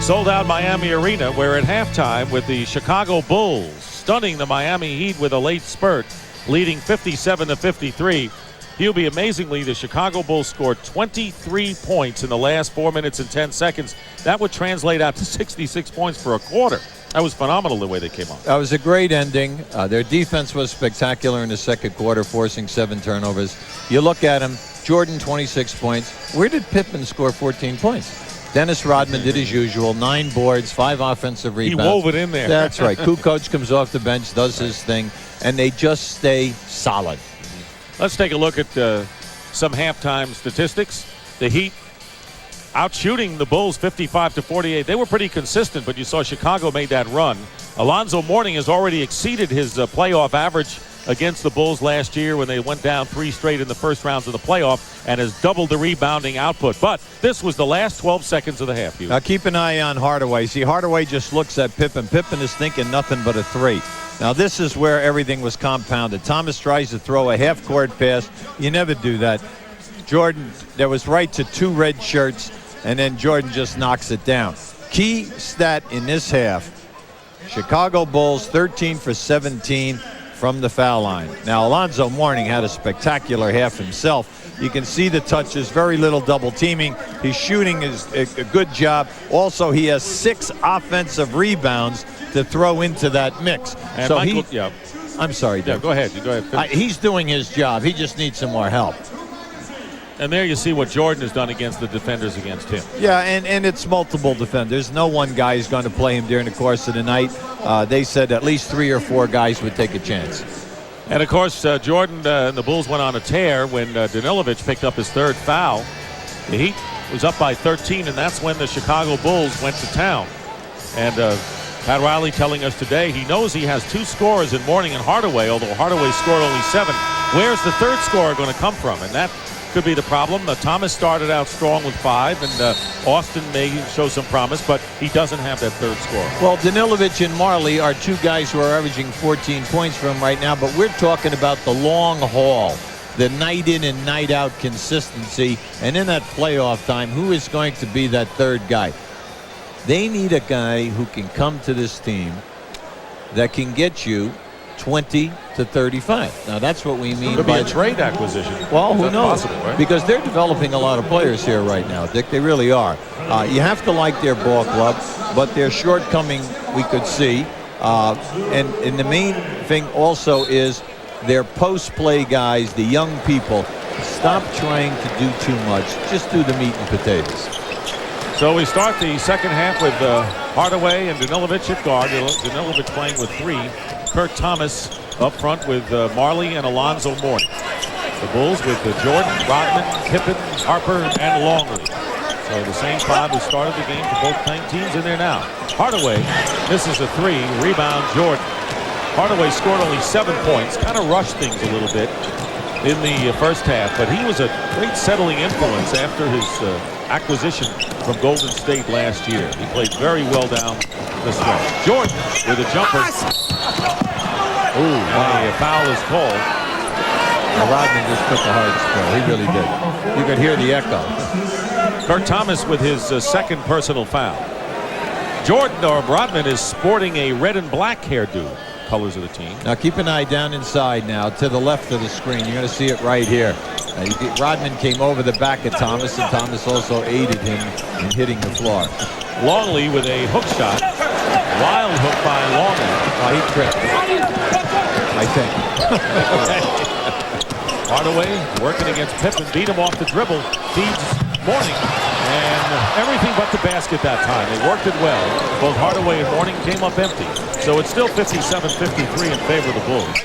sold-out Miami arena, where at halftime with the Chicago Bulls stunning the Miami Heat with a late spurt, leading 57-53. Hubie, amazingly, the Chicago Bulls scored 23 points in the last 4 minutes and 10 seconds. That would translate out to 66 points for a quarter. That was phenomenal the way they came on. That was a great ending. Their defense was spectacular in the second quarter, forcing 7 turnovers. You look at them, Jordan 26 points. Where did Pippen score 14 points? Dennis Rodman did his usual, 9 boards, 5 offensive rebounds. He wove it in there. That's right. Kukoc comes off the bench, does his thing, and they just stay solid. Let's take a look at some halftime statistics. The Heat out shooting the Bulls 55-48. They were pretty consistent, but you saw Chicago made that run. Alonzo Mourning has already exceeded his playoff average against the Bulls last year when they went down 3 straight in the first rounds of the playoff, and has doubled the rebounding output. But this was the last 12 seconds of the half. Now keep an eye on Hardaway. See, Hardaway just looks at Pippen. Pippen is thinking nothing but a 3. Now this is where everything was compounded. Thomas tries to throw a half-court pass. You never do that. Jordan, there was right to 2 red shirts, and then Jordan just knocks it down. Key stat in this half, Chicago Bulls 13 for 17 from the foul line. Now Alonzo Mourning had a spectacular half himself. You can see the touches, very little double teaming. His shooting is a good job. Also, he has 6 offensive rebounds to throw into that mix. And so Michael, I'm sorry, Dave. go ahead. He's doing his job. He just needs some more help. And there you see what Jordan has done against the defenders against him. Yeah, and it's multiple defenders. No one guy is going to play him during the course of the night. They said at least 3 or 4 guys would take a chance. And, of course, Jordan and the Bulls went on a tear when Danilovic picked up his 3rd foul. The Heat was up by 13, and that's when the Chicago Bulls went to town. And Pat Riley telling us today he knows he has 2 scorers in Mourning and Hardaway, although Hardaway scored only 7. Where's the 3rd scorer going to come from? And that could be the problem. Thomas started out strong with 5, and Austin may show some promise, but he doesn't have that 3rd scorer. Well, Danilovic and Marley are 2 guys who are averaging 14 points for him right now, but we're talking about the long haul, the night in and night out consistency, and in that playoff time, who is going to be that 3rd guy? They need a guy who can come to this team that can get you 20 to 35. Now that's what we mean Could by be a trade acquisition. Well, who knows? Possible, right? Because they're developing a lot of players here right now, Dick. They really are. You have to like their ball club, but their shortcoming we could see. And the main thing also is their post-play guys, the young people. Stop trying to do too much. Just do the meat and potatoes. So we start the second half with Hardaway and Danilovic at guard. Danilovic playing with 3. Kurt Thomas up front with Marley and Alonzo Mourning. The Bulls with Jordan, Rodman, Pippen, Harper, and Longley. So the same 5 who started the game for both teams in there now. Hardaway misses a 3. Rebound Jordan. Hardaway scored only 7 points. Kind of rushed things a little bit in the first half, but he was a great settling influence after his acquisition from Golden State last year. He played very well down the stretch. Jordan with a jumper. Ooh, wow. A foul is called. Well, Rodman just took a hard spill. He really did. You could hear the echo. Kurt Thomas with his 2nd personal foul. Rodman is sporting a red and black hairdo, colors of the team. Now keep an eye down inside now to the left of the screen. You're going to see it right here. Rodman came over the back of Thomas, and Thomas also aided him in hitting the floor. Longley with a hook shot. Wild hook by Longley. Oh, he tripped, I think. Hardaway working against Pippen, beat him off the dribble, feeds Mourning, and everything but the basket that time. They worked it well. Both Hardaway and Mourning came up empty. So it's still 57-53 in favor of the Bulls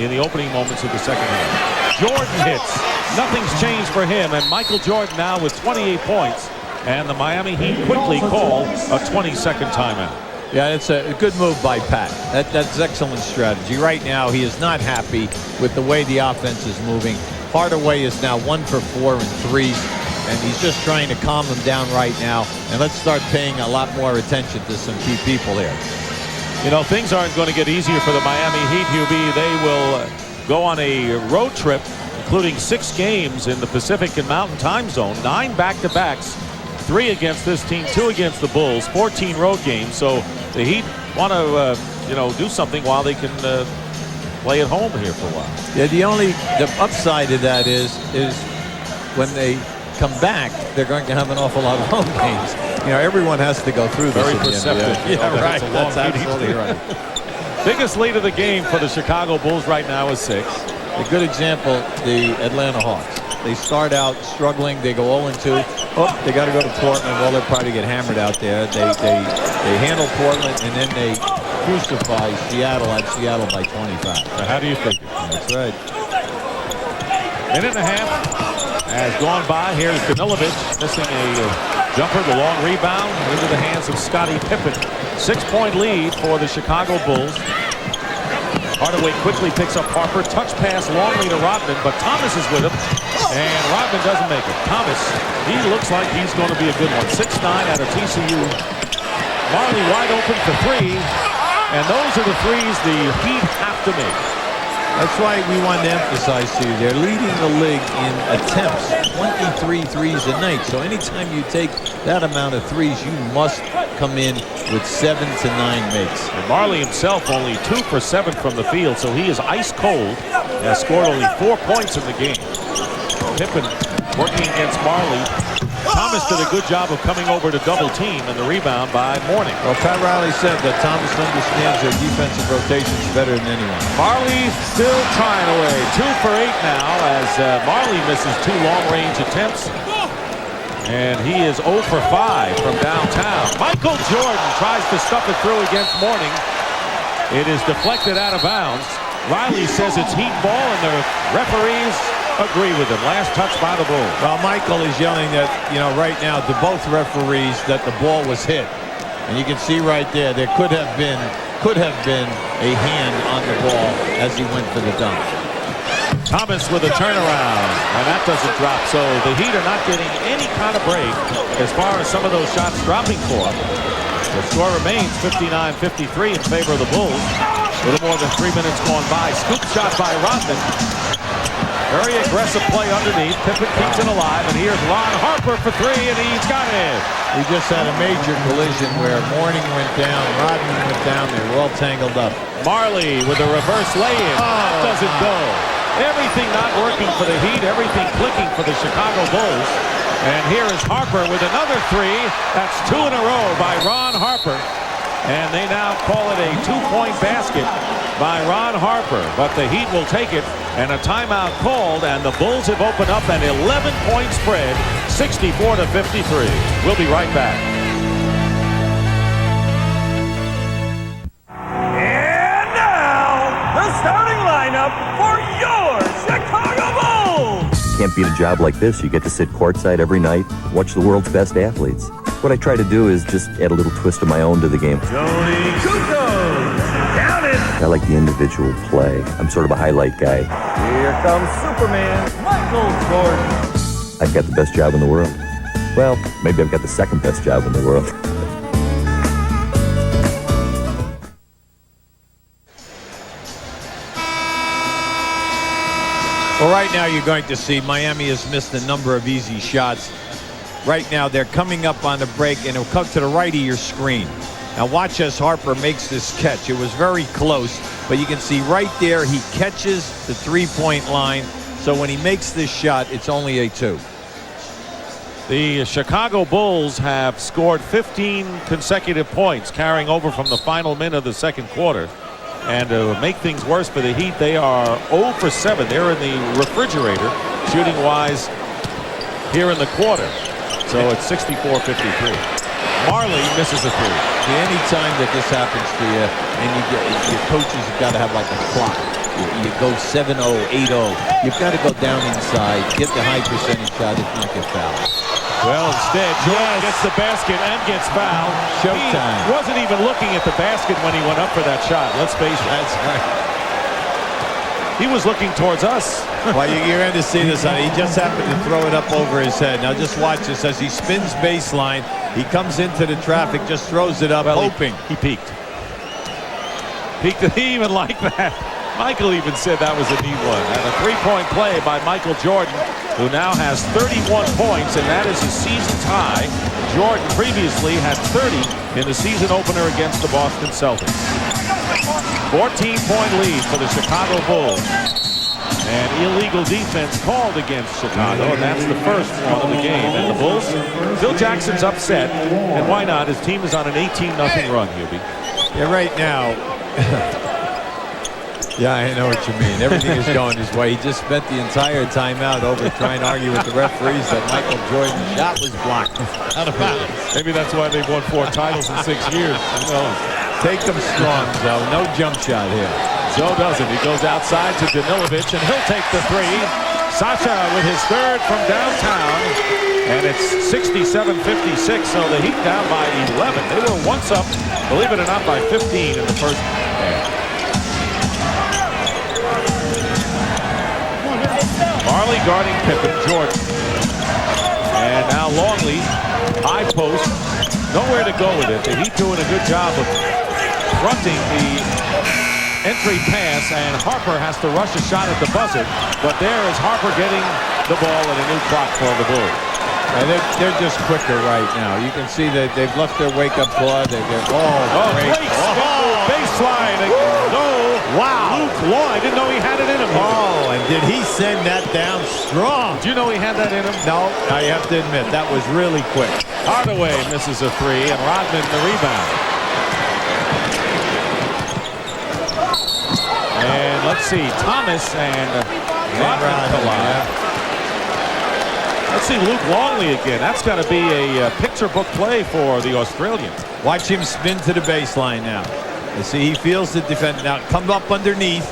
in the opening moments of the second half. Jordan hits. Nothing's changed for him, and Michael Jordan now with 28 points, and the Miami Heat quickly call a 20-second timeout. Yeah, it's a good move by Pat. That's excellent strategy. Right now, he is not happy with the way the offense is moving. Hardaway is now 1 for 4 in threes, and he's just trying to calm them down right now. And let's start paying a lot more attention to some key people here. You know, things aren't going to get easier for the Miami Heat, Hubie. They will go on a road trip, including 6 games in the Pacific and Mountain Time Zone, 9 back-to-backs, 3 against this team, 2 against the Bulls, 14 road games. So the Heat want to, do something while they can play at home here for a while. Yeah, the upside of that is when they come back, they're going to have an awful lot of home games. Everyone has to go through this. Very perceptive. Yeah, right. That's absolutely right. Biggest lead of the game for the Chicago Bulls right now is 6. A good example, the Atlanta Hawks. They start out struggling. They go 0-2. Oh, they got to go to Portland. Well, they'll probably get hammered out there. They handle Portland, and then they crucify Seattle at Seattle by 25. So how do you think? That's right. Minute and a half has gone by. Here's Danilovic missing a jumper. The long rebound into the hands of Scottie Pippen. 6-point lead for the Chicago Bulls. Hardaway quickly picks up Harper. Touch pass longly to Rodman, but Thomas is with him. And Rodman doesn't make it. Thomas, he looks like he's going to be a good one. 6'9" out of TCU. Marley wide open for three. And those are the threes the Heat have to make. That's why we wanted to emphasize to you, they're leading the league in attempts, 23 threes a night. So anytime you take that amount of threes, you must come in with 7 to 9 makes. And Marley himself only 2 for 7 from the field, so he is ice cold. Has scored only 4 points in the game. Pippen working against Marley. Thomas did a good job of coming over to double team, and the rebound by Mourning. Well, Pat Riley said that Thomas understands their defensive rotations better than anyone. Marley still trying away. 2 for 8 now as Marley misses 2 long-range attempts. And he is 0 for 5 from downtown. Michael Jordan tries to stuff it through against Mourning. It is deflected out of bounds. Riley says it's Heat ball, and the referees agree with him. Last touch by the Bulls. Well, Michael is yelling that, right now to both referees that the ball was hit. And you can see right there could have been a hand on the ball as he went for the dunk. Thomas with a turnaround, and that doesn't drop. So the Heat are not getting any kind of break as far as some of those shots dropping for. The score remains 59-53 in favor of the Bulls. A little more than 3 minutes gone by. Scoop shot by Rodman. Very aggressive play underneath. Pippen keeps it alive, and here's Ron Harper for 3, and he's got it. We just had a major collision where Mourning went down, Rodman went down. They were all tangled up. Marley with a reverse lay-in. That doesn't go. Everything not working for the Heat, everything clicking for the Chicago Bulls. And here is Harper with another 3. That's 2 in a row by Ron Harper. And they now call it a 2-point basket by Ron Harper. But the Heat will take it, and a timeout called, and the Bulls have opened up an 11-point spread, 64-53. We'll be right back. And now, the starting lineup for your Chicago Bulls. Can't beat a job like this. You get to sit courtside every night, watch the world's best athletes. What I try to do is just add a little twist of my own to the game. Tony Kukoc, down it. I like the individual play. I'm sort of a highlight guy. Here comes Superman, Michael Jordan. I've got the best job in the world. Well, maybe I've got the second best job in the world. Well, right now you're going to see Miami has missed a number of easy shots. Right now they're coming up on the break, and it'll come to the right of your screen. Now watch as Harper makes this catch. It was very close, but you can see right there he catches the three-point line. So when he makes this shot, it's only a 2. The Chicago Bulls have scored 15 consecutive points, carrying over from the final minute of the second quarter. And to make things worse for the Heat, they are 0 for 7. They're in the refrigerator, shooting-wise, here in the quarter. So it's 64-53. Marley misses a 3. Any time that this happens to you, and your coaches have got to have like a clock. You go 7-0, 8-0. You've got to go down inside, get the high percentage shot, if not get fouled. Well, instead, Jordan gets the basket and gets fouled. Showtime. He wasn't even looking at the basket when he went up for that shot. Let's face it. That's right. He was looking towards us. Well, you're going to see this. He just happened to throw it up over his head. Now just watch this as he spins baseline. He comes into the traffic, just throws it up, hoping. He peeked. He even like that. Michael even said that was a neat one. And a 3-point play by Michael Jordan, who now has 31 points, and that is his season high. Jordan previously had 30 in the season opener against the Boston Celtics. 14-point lead for the Chicago Bulls. And illegal defense called against Chicago, and that's the first one of the game. And the Bulls, Phil Jackson's upset, and why not? His team is on an 18-0 run, Hubie. Yeah, right now. Yeah, I know what you mean. Everything is going his way. He just spent the entire timeout over trying to argue with the referees that Michael Jordan's shot was blocked out of bounds. Maybe that's why they've won 4 titles in 6 years. Who knows? Take them strong, Zoe. No jump shot here. Joe doesn't. He goes outside to Danilovic, and he'll take the 3. Sacha with his 3rd from downtown, and it's 67-56, so the Heat down by 11. They were once up, believe it or not, by 15 in the first half. Marley guarding Pippen, Jordan. And now Longley, high post, nowhere to go with it. The Heat doing a good job of fronting the entry pass, and Harper has to rush a shot at the buzzer. But there is Harper getting the ball and a new clock for the Bulls. They're just quicker right now. You can see that they've left their wake-up call. Great Baseline. No. Wow. Luke Law. I didn't know he had it in him. Oh, and did he send that down strong? Do you know he had that in him? No, I have to admit, that was really quick. Hardaway misses a 3, and Rodman the rebound. And let's see, Thomas and Rodman collide. Let's see Luke Longley again. That's got to be a picture book play for the Australian. Watch him spin to the baseline now. You see, he feels the defender. Now, come up underneath.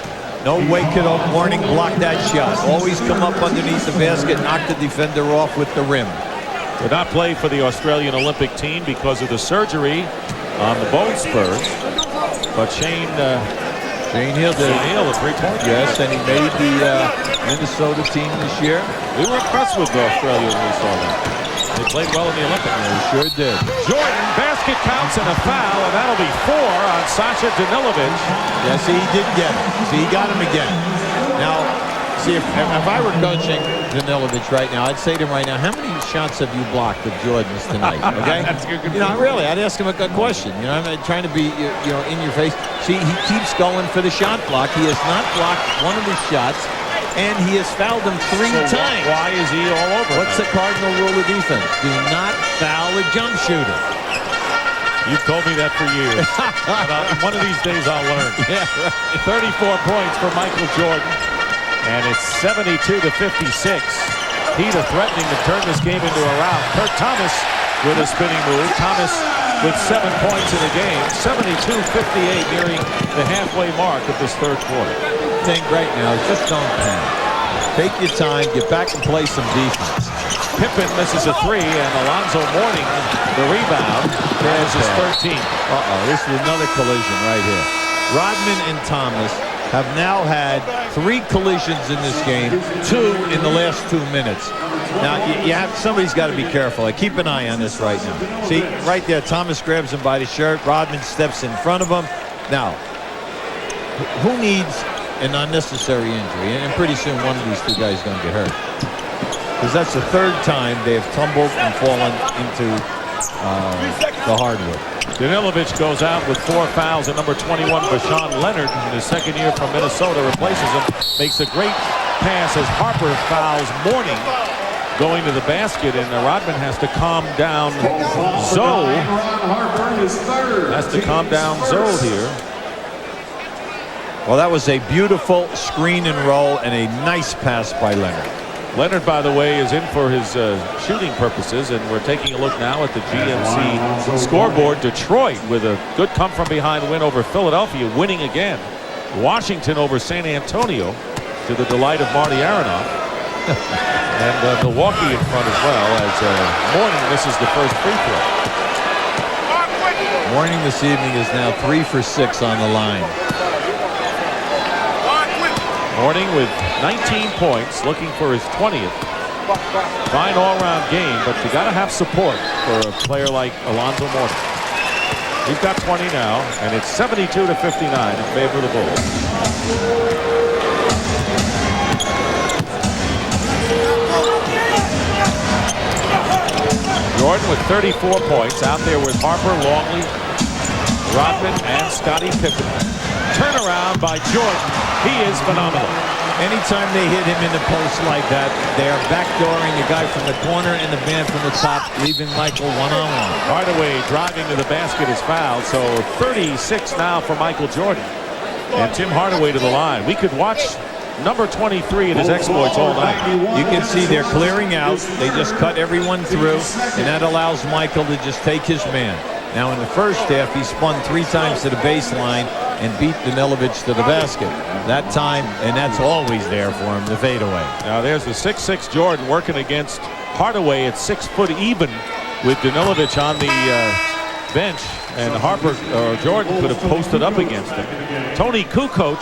No way could Warning block that shot. Always come up underneath the basket, knock the defender off with the rim. Did not play for the Australian Olympic team because of the surgery on the bone spurs. But Shane Hill did. Shane Hill, a 3-point. Yes, and he made the Minnesota team this year. We were impressed with Australia when we saw that. They played well in the Olympics. They sure did. Jordan, basket counts and a foul, and that'll be 4 on Sacha Danilovic. Yes, he did get it. See, he got him again. Now, see, if I were coaching Danilovic right now, I'd say to him right now, how many shots have you blocked of Jordan's tonight? Okay? That's a good you know, really, I'd ask him a good question. You know, I'm not trying to be, you know, in your face. See, he keeps going for the shot block. He has not blocked one of his shots, and he has fouled him 3 times. Why is he all over? What's the cardinal rule of defense? Do not foul a jump shooter. You've told me that for years. One of these days I'll learn. Yeah, right. 34 points for Michael Jordan. And it's 72-56. Heat are threatening to turn this game into a rout. Kurt Thomas with a spinning move. Thomas with 7 points in the game. 72-58, nearing the halfway mark of this third quarter. Thing right now is just don't panic. Take your time, get back and play some defense. Pippen misses a 3, and Alonzo Mourning the rebound. There's his 13th. This is another collision right here. Rodman and Thomas have now had 3 collisions in this game, 2 in the last 2 minutes. Now, somebody's got to be careful. Keep an eye on this right now. See, right there, Thomas grabs him by the shirt. Rodman steps in front of him. Now, who needs an unnecessary injury? And pretty soon one of these 2 guys is going to get hurt. Because that's the 3rd time they've tumbled and fallen into the hardwood. Danilovic goes out with 4 fouls, and number 21, Bashan Leonard, in his 2nd year from Minnesota, replaces him. Makes a great pass as Harper fouls Mourning going to the basket, and Rodman has to calm down Zoe. Has to calm down Zoe here. Well, that was a beautiful screen and roll and a nice pass by Leonard. Leonard, by the way, is in for his shooting purposes, and we're taking a look now at the GMC scoreboard. Detroit with a good come-from-behind win over Philadelphia, winning again. Washington over San Antonio, to the delight of Marty Aronoff. And Milwaukee in front as well, as Mourning misses the first free throw. Mourning this evening is now 3 for 6 on the line. Mourning with 19 points, looking for his 20th. Fine all-round game, but you got to have support for a player like Alonzo Mourning. He's got 20 now, and it's 72-59 in favor of the Bulls. Jordan with 34 points, out there with Harper, Longley, Rodman, and Scottie Pippen. Turnaround by Jordan. He is phenomenal. Anytime they hit him in the post like that, they are backdooring the guy from the corner and the man from the top, leaving Michael one-on-one. Hardaway driving to the basket is fouled, so 36 now for Michael Jordan. and Tim Hardaway to the line. We could watch number 23 and his exploits all night. You can see they're clearing out. They just cut everyone through, and that allows Michael to just take his man. Now, in the first half, he spun 3 times to the baseline and beat Danilovic to the basket. That time, and that's always there for him, the fadeaway. Now there's the 6'6" Jordan working against Hardaway at 6 foot even with Danilovic on the bench, and Jordan could have posted up against him. Tony Kukoc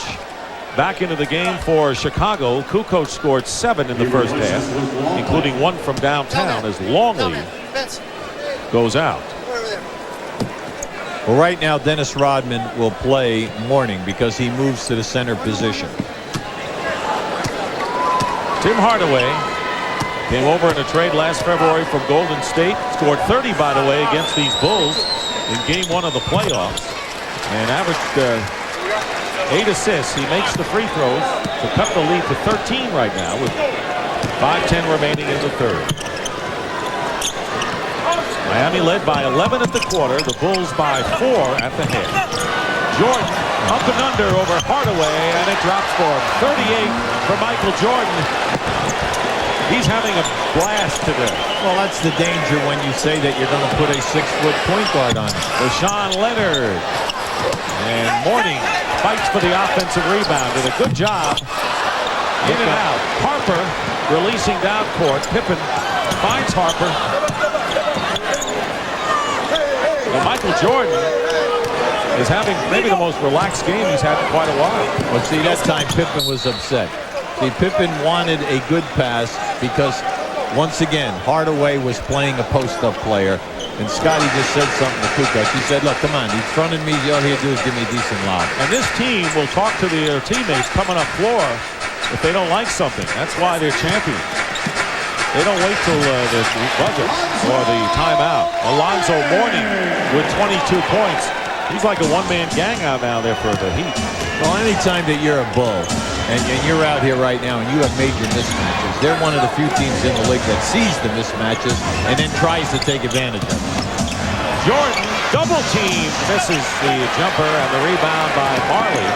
back into the game for Chicago. Kukoc scored 7 in the first half, including 1 from downtown as Longley goes out. Well, right now, Dennis Rodman will play Mourning because he moves to the center position. Tim Hardaway came over in a trade last February from Golden State. Scored 30, by the way, against these Bulls in Game 1 of the playoffs. And averaged 8 assists. He makes the free throws to cut the lead to 13 right now with 5:10 remaining in the third. Miami led by 11 at the quarter. The Bulls by 4 at the half. Jordan up and under over Hardaway, and it drops for him. 38 for Michael Jordan. He's having a blast today. Well, that's the danger when you say that you're going to put a 6-foot point guard on him. Rashawn Leonard. And Mourning fights for the offensive rebound. Did a good job. In and out. Harper releasing down court. Pippen finds Harper. Well, Michael Jordan is having maybe the most relaxed game he's had in quite a while. Well, see, that time Pippen was upset. See, Pippen wanted a good pass because, once again, Hardaway was playing a post-up player, and Scotty just said something to Kukoc. He said, look, come on, he's fronting me. All he do is give me a decent lob. And this team will talk to their teammates coming up floor if they don't like something. That's why they're champions. They don't wait till the buzzer or the timeout. Alonzo Mourning with 22 points. He's like a one-man gang out now there for the Heat. Well, anytime that you're a Bull and you're out here right now and you have major mismatches, they're one of the few teams in the league that sees the mismatches and then tries to take advantage of it. Jordan double team misses the jumper and the rebound by Marley.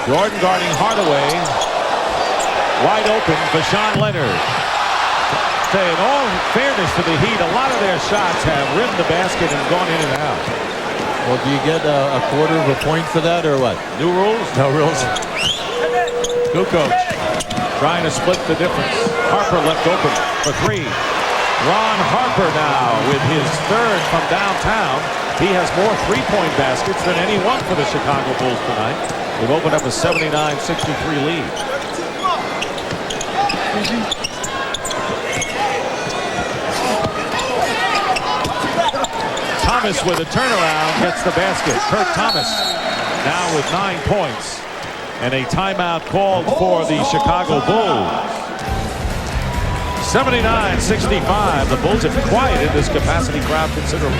Jordan guarding Hardaway. Wide open for Sean Leonard. Say, in all fairness to the Heat, a lot of their shots have rimmed the basket and gone in and out. Well, do you get a quarter of a point for that or what? New rules? No rules. Kukoc trying to split the difference. Harper left open for 3. Ron Harper now with his third from downtown. He has more three-point baskets than anyone for the Chicago Bulls tonight. They've opened up a 79-63 lead. Thomas with a turnaround gets the basket. Kurt Thomas now with 9 points. And a timeout called for the Chicago Bulls. 79-65. The Bulls have quieted this capacity crowd considerably.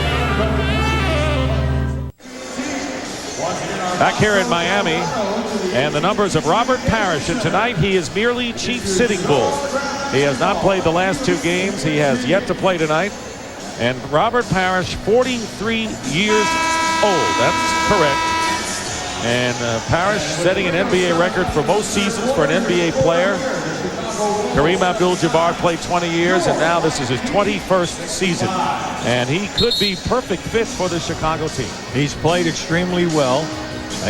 Back here in Miami, and the numbers of Robert Parrish, and tonight he is merely chief sitting bull. He has not played the last 2 games. He has yet to play tonight. And Robert Parrish, 43 years old. That's correct. And Parrish setting an NBA record for most seasons for an NBA player. Kareem Abdul-Jabbar played 20 years, and now this is his 21st season. And he could be perfect fit for the Chicago team. He's played extremely well.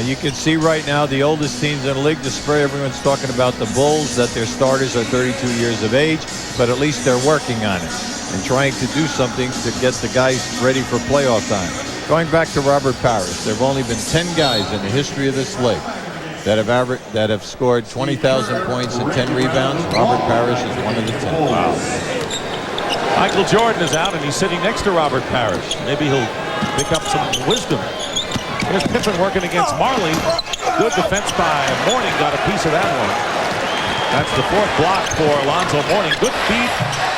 You can see right now the oldest teams in the league. The spray, everyone's talking about the Bulls, that their starters are 32 years of age, but at least they're working on it and trying to do something to get the guys ready for playoff time. Going back to Robert Parrish, there have only been 10 guys in the history of this league that have scored 20,000 points and 10 rebounds. Robert Parrish is one of the 10. Wow. Michael Jordan is out, and he's sitting next to Robert Parrish. Maybe he'll pick up some wisdom. Here's Pippen working against Marley. Good defense by Mourning. Got a piece of that one. That's the 4th block for Alonzo Mourning. Good feed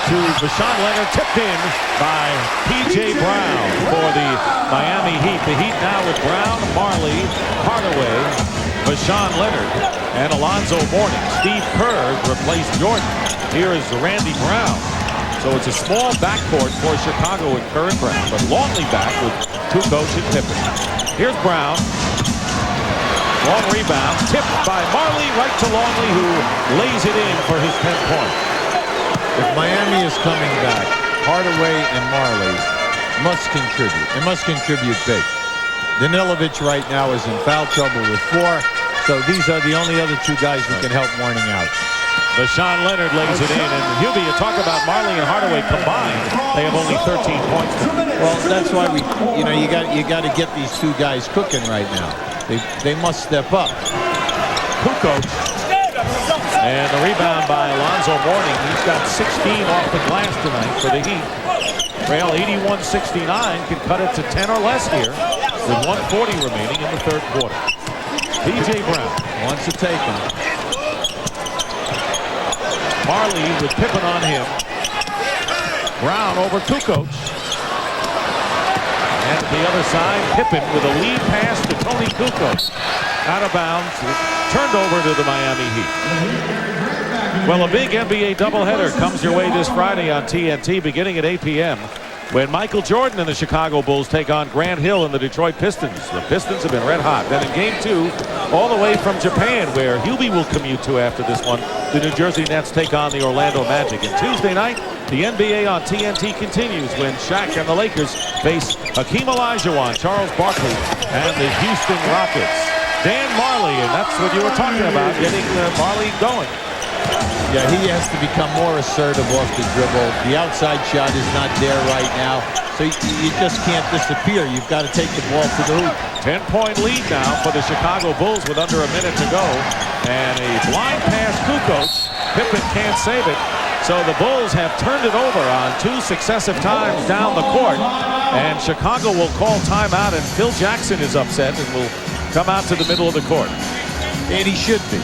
to Rashawn Leonard. Tipped in by P.J. Brown for the Miami Heat. The Heat now with Brown, Marley, Hardaway, Rashawn Leonard, and Alonzo Mourning. Steve Kerr replaced Jordan. Here is Randy Brown. So it's a small backcourt for Chicago with Kerr and Brown, but Longley back with Kukoc and Pippen. Here's Brown. Long rebound, tipped by Marley right to Longley, who lays it in for his 10th point. If Miami is coming back, Hardaway and Marley must contribute. They must contribute big. Danilovic right now is in foul trouble with 4, so these are the only other 2 guys who can help Mourning out. Vashawn Leonard lays it in, and Hubie, you talk about Marley and Hardaway combined, they have only 13 points. Well, that's why you got to get these 2 guys cooking right now. They must step up. Kukoc. And the rebound by Alonzo Mourning. He's got 16 off the glass tonight for the Heat. Trail 81-69, can cut it to 10 or less here with 1:40 remaining in the 3rd quarter. P.J. Brown Wants to take him. Marley with Pippen on him. Brown over Kukoc. And at the other side, Pippen with a lead pass to Tony Kukoc. Out of bounds, turned over to the Miami Heat. Well, a big NBA doubleheader comes your way this Friday on TNT beginning at 8 p.m. when Michael Jordan and the Chicago Bulls take on Grant Hill and the Detroit Pistons. The Pistons have been red hot. Then in Game 2, all the way from Japan, where Hubie will commute to after this one, the New Jersey Nets take on the Orlando Magic. And Tuesday night, the NBA on TNT continues when Shaq and the Lakers face Hakeem Olajuwon, Charles Barkley, and the Houston Rockets. Dan Marley, and that's what you were talking about, getting Marley going. Yeah, he has to become more assertive off the dribble. The outside shot is not there right now, so you just can't disappear. You've got to take the ball to the hoop. 10-point lead now for the Chicago Bulls with under a minute to go. And a blind pass, Kukoc. Pippen can't save it. So the Bulls have turned it over on 2 successive times down the court. And Chicago will call timeout, and Phil Jackson is upset and will come out to the middle of the court. And he should be.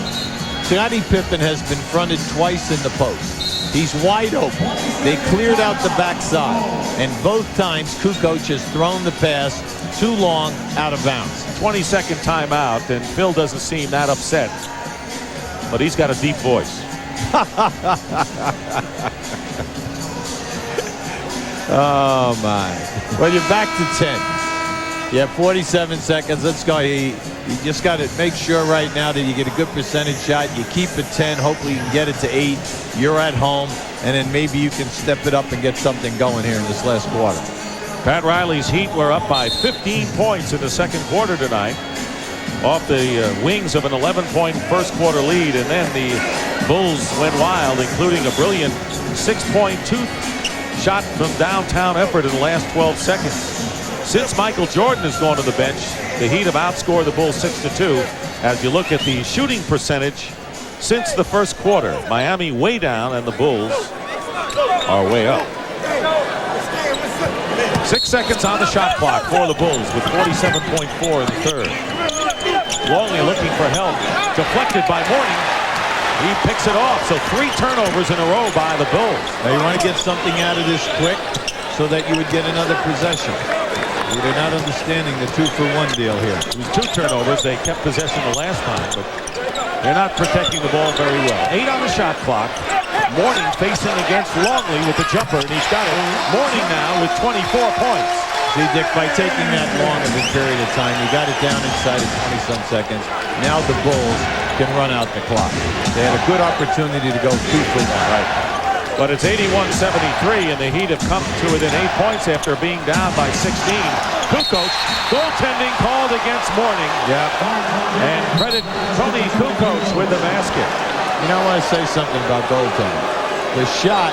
Scottie Pippen has been fronted twice in the post. He's wide open. They cleared out the backside. And both times Kukoc has thrown the pass too long out of bounds. 20-second timeout, and Phil doesn't seem that upset. But he's got a deep voice. Oh, my. Well, you're back to 10. You have 47 seconds. Let's go. You just got to make sure right now that you get a good percentage shot. You keep it 10. Hopefully you can get it to 8. You're at home. And then maybe you can step it up and get something going here in this last quarter. Pat Riley's Heat were up by 15 points in the 2nd quarter tonight, off the wings of an 11-point first quarter lead, and then the Bulls went wild, including a brilliant 6-point shot from downtown effort in the last 12 seconds. Since Michael Jordan has gone to the bench, the Heat have outscored the Bulls 6-2. As you look at the shooting percentage since the first quarter, Miami way down and the Bulls are way up. 6 seconds on the shot clock for the Bulls with 47.4 in the 3rd. Longley looking for help. Deflected by Mourning. He picks it off. So 3 turnovers in a row by the Bulls. Now you want to get something out of this quick so that you would get another possession. They're not understanding the 2-for-1 deal here. It was 2 turnovers. They kept possession the last time, but they're not protecting the ball very well. 8 on the shot clock. Mourning facing against Longley with the jumper, and he's got it. Mourning now with 24 points. See, Dick, by taking that long of a period of time, you got it down inside of 20-some seconds. Now the Bulls can run out the clock. They had a good opportunity to go 2-for-1. Right. But it's 81-73, and the Heat have come to within 8 points after being down by 16. Kukoc, goaltending called against Mourning. Yeah. And credit Tony Kukoc with the basket. You know, I want to say something about goaltending. The shot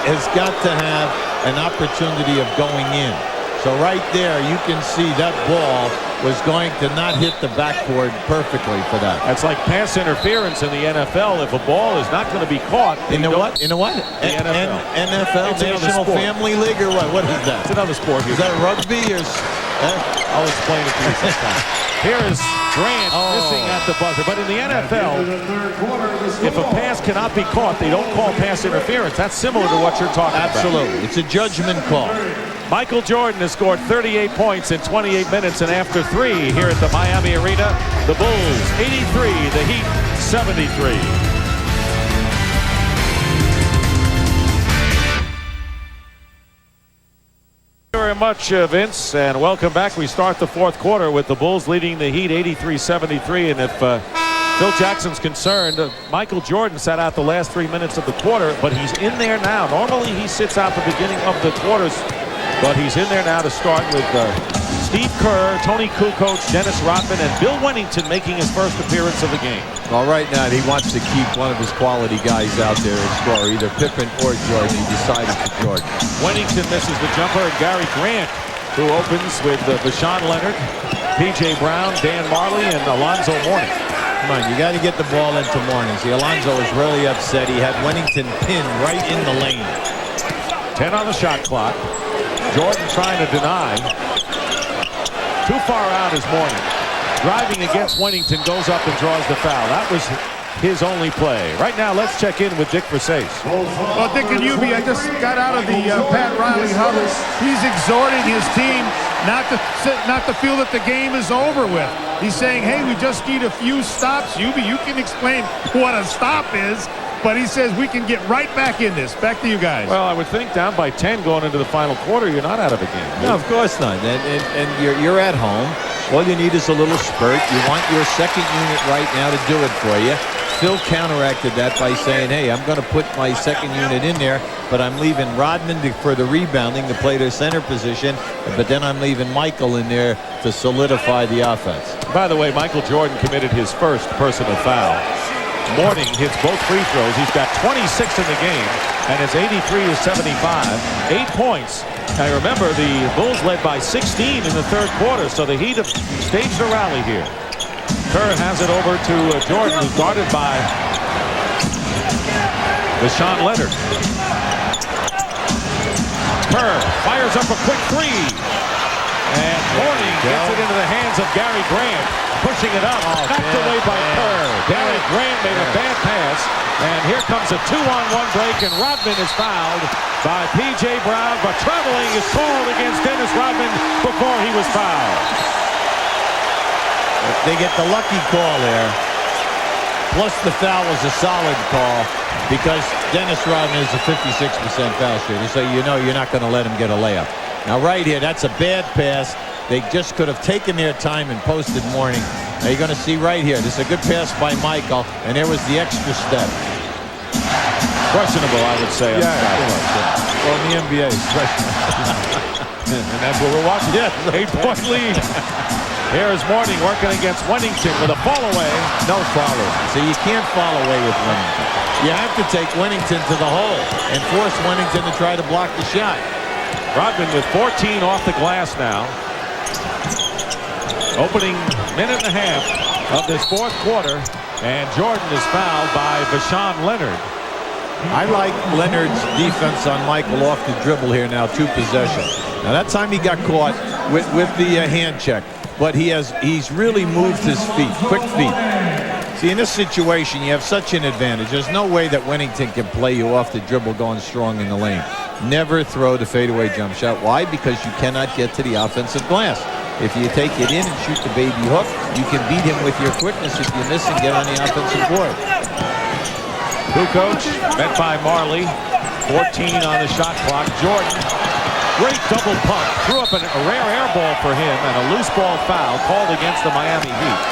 has got to have an opportunity of going in. So right there, you can see that ball was going to not hit the backboard perfectly for that. That's like pass interference in the NFL. If a ball is not going to be caught. In the what? In the what? The NFL. NFL, It's National Family League, or what? What is that? It's another sport. Is that rugby or? I'll explain it to you sometime. Here is Grant missing at the buzzer. But in the NFL, if a pass cannot be caught, they don't call pass interference. That's similar to what you're talking about. Absolutely. It's a judgment call. Michael Jordan has scored 38 points in 28 minutes, and after 3 here at the Miami Arena, the Bulls 83, the Heat 73. very much, Vince, and welcome back. We start the fourth quarter with the Bulls leading the Heat 83-73, and if Phil Jackson's concerned, Michael Jordan sat out the last 3 minutes of the quarter, but he's in there now. Normally he sits out the beginning of the quarters, but he's in there now to start with Steve Kerr, Tony Kukoc, Dennis Rodman, and Bill Wennington making his first appearance of the game. Well, right now he wants to keep one of his quality guys out there and score, either Pippen or Jordan. He decided for Jordan. Wennington misses the jumper, and Gary Grant, who opens with Vashawn Leonard, P.J. Brown, Dan Marley, and Alonzo Mourning. Come on, you got to get the ball into Mourning. See, Alonzo was really upset. He had Wennington pinned right in the lane. 10 on the shot clock. Jordan trying to deny. Too far out is Mourning. Driving against Wennington, goes up and draws the foul. That was his only play. Right now, let's check in with Dick Versace. Well, Dick and Hubie, I just got out of the Pat Riley huddle. He's exhorting his team not to feel that the game is over with. He's saying, hey, we just need a few stops. Hubie, you can explain what a stop is. But he says we can get right back in this. Back to you guys. Well, I would think down by 10 going into the final quarter, you're not out of the game. No, of course not. And you're at home. All you need is a little spurt. You want your second unit right now to do it for you. Phil counteracted that by saying, hey, I'm going to put my second unit in there, but I'm leaving Rodman for the rebounding to play their center position, but then I'm leaving Michael in there to solidify the offense. By the way, Michael Jordan committed his first personal foul. Mourning hits both free throws. He's got 26 in the game, and it's 83-75. 8 points. Now remember, the Bulls led by 16 in the third quarter, so the Heat have staged a rally here. Kerr has it over to Jordan, who's guarded by Vashawn Leonard. Kerr fires up a quick three, and Mourning gets it into the hands of Gary Grant. Pushing it up, knocked away by Kerr. Gary Grant made a bad pass, and here comes a 2-on-1 break, and Rodman is fouled by P.J. Brown, but traveling is called against Dennis Rodman before he was fouled. They get the lucky call there. Plus the foul was a solid call because Dennis Rodman is a 56% foul shooter, so you know you're not going to let him get a layup. Now right here, that's a bad pass. They just could have taken their time and posted Mourning. Now you're going to see right here. This is a good pass by Michael, and there was the extra step. Questionable, I would say. Yeah, well, in the NBA, questionable. And that's what we're watching. Yeah, 8-point lead. Here is Mourning working against Wennington with a fall away. No follow. So you can't fall away with Wennington. You have to take Wennington to the hole and force Wennington to try to block the shot. Rodman with 14 off the glass now. Opening minute and a half of this fourth quarter, and Jordan is fouled by Vashawn Leonard. I like Leonard's defense on Michael off the dribble here now, 2 possessions. Now that time he got caught with the hand check, but he's really moved his feet, quick feet. See, in this situation, you have such an advantage. There's no way that Wennington can play you off the dribble going strong in the lane. Never throw the fadeaway jump shot. Why? Because you cannot get to the offensive glass. If you take it in and shoot the baby hook, you can beat him with your quickness if you miss and get on the offensive board. Kukoc met by Marley. 14 on the shot clock. Jordan, great double pump. Threw up a rare air ball for him and a loose ball foul called against the Miami Heat.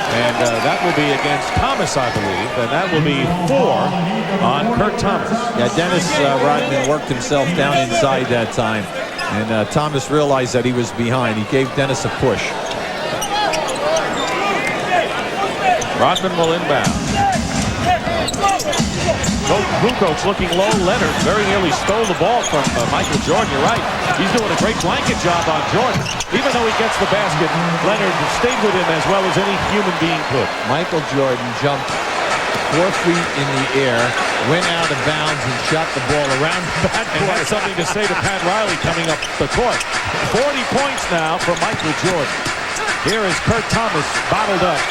And that will be against Thomas, I believe. And that will be 4 on Kurt Thomas. Yeah, Dennis Rodman worked himself down inside that time. And Thomas realized that he was behind. He gave Dennis a push. Rodman will inbound. Kukoc looking low. Leonard very nearly stole the ball from Michael Jordan. You're right. He's doing a great blanket job on Jordan. Even though he gets the basket, Leonard stayed with him as well as any human being could. Michael Jordan jumped 4 feet in the air, went out of bounds, and shot the ball around the backcourt. And had something to say to Pat Riley coming up the court. 40 points now for Michael Jordan. Here is Kurt Thomas bottled up.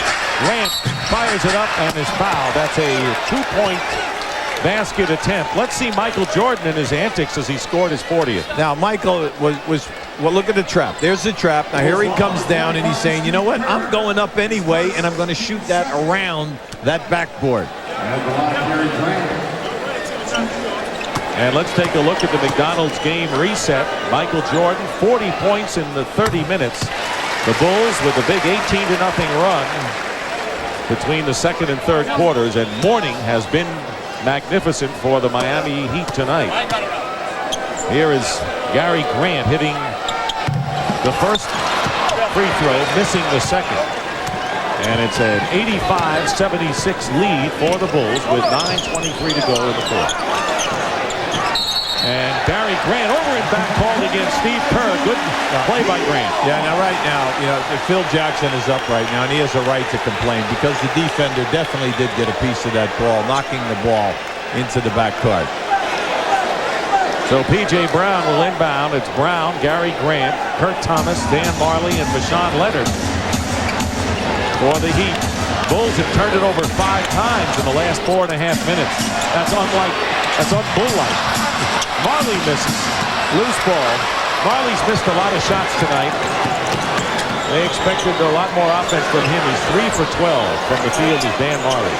Grant fires it up and is fouled. That's a 2-point basket attempt. Let's see Michael Jordan and his antics as he scored his 40th. Now, Michael was well, look at the trap. There's the trap. Now, here he comes down, and he's saying, you know what? I'm going up anyway, and I'm going to shoot that around that backboard. And let's take a look at the McDonald's game reset. Michael Jordan, 40 points in the 30 minutes. The Bulls with a big 18-0 run between the second and third quarters, and morning has been magnificent for the Miami Heat tonight. Here is Gary Grant hitting the first free throw, missing the second. And it's an 85-76 lead for the Bulls with 9:23 to go in the fourth. And Gary Grant over and back called against Steve Kerr. Good play by Grant. Yeah, now right now, Phil Jackson is up right now, and he has a right to complain because the defender definitely did get a piece of that ball, knocking the ball into the backcourt. So P.J. Brown will inbound. It's Brown, Gary Grant, Kurt Thomas, Dan Marley, and Vashawn Leonard for the Heat. Bulls have turned it over 5 times in the last 4.5 minutes. That's unbull-like. Marley misses. Loose ball. Marley's missed a lot of shots tonight. They expected a lot more offense from him. He's 3 for 12 from the field is Dan Marley.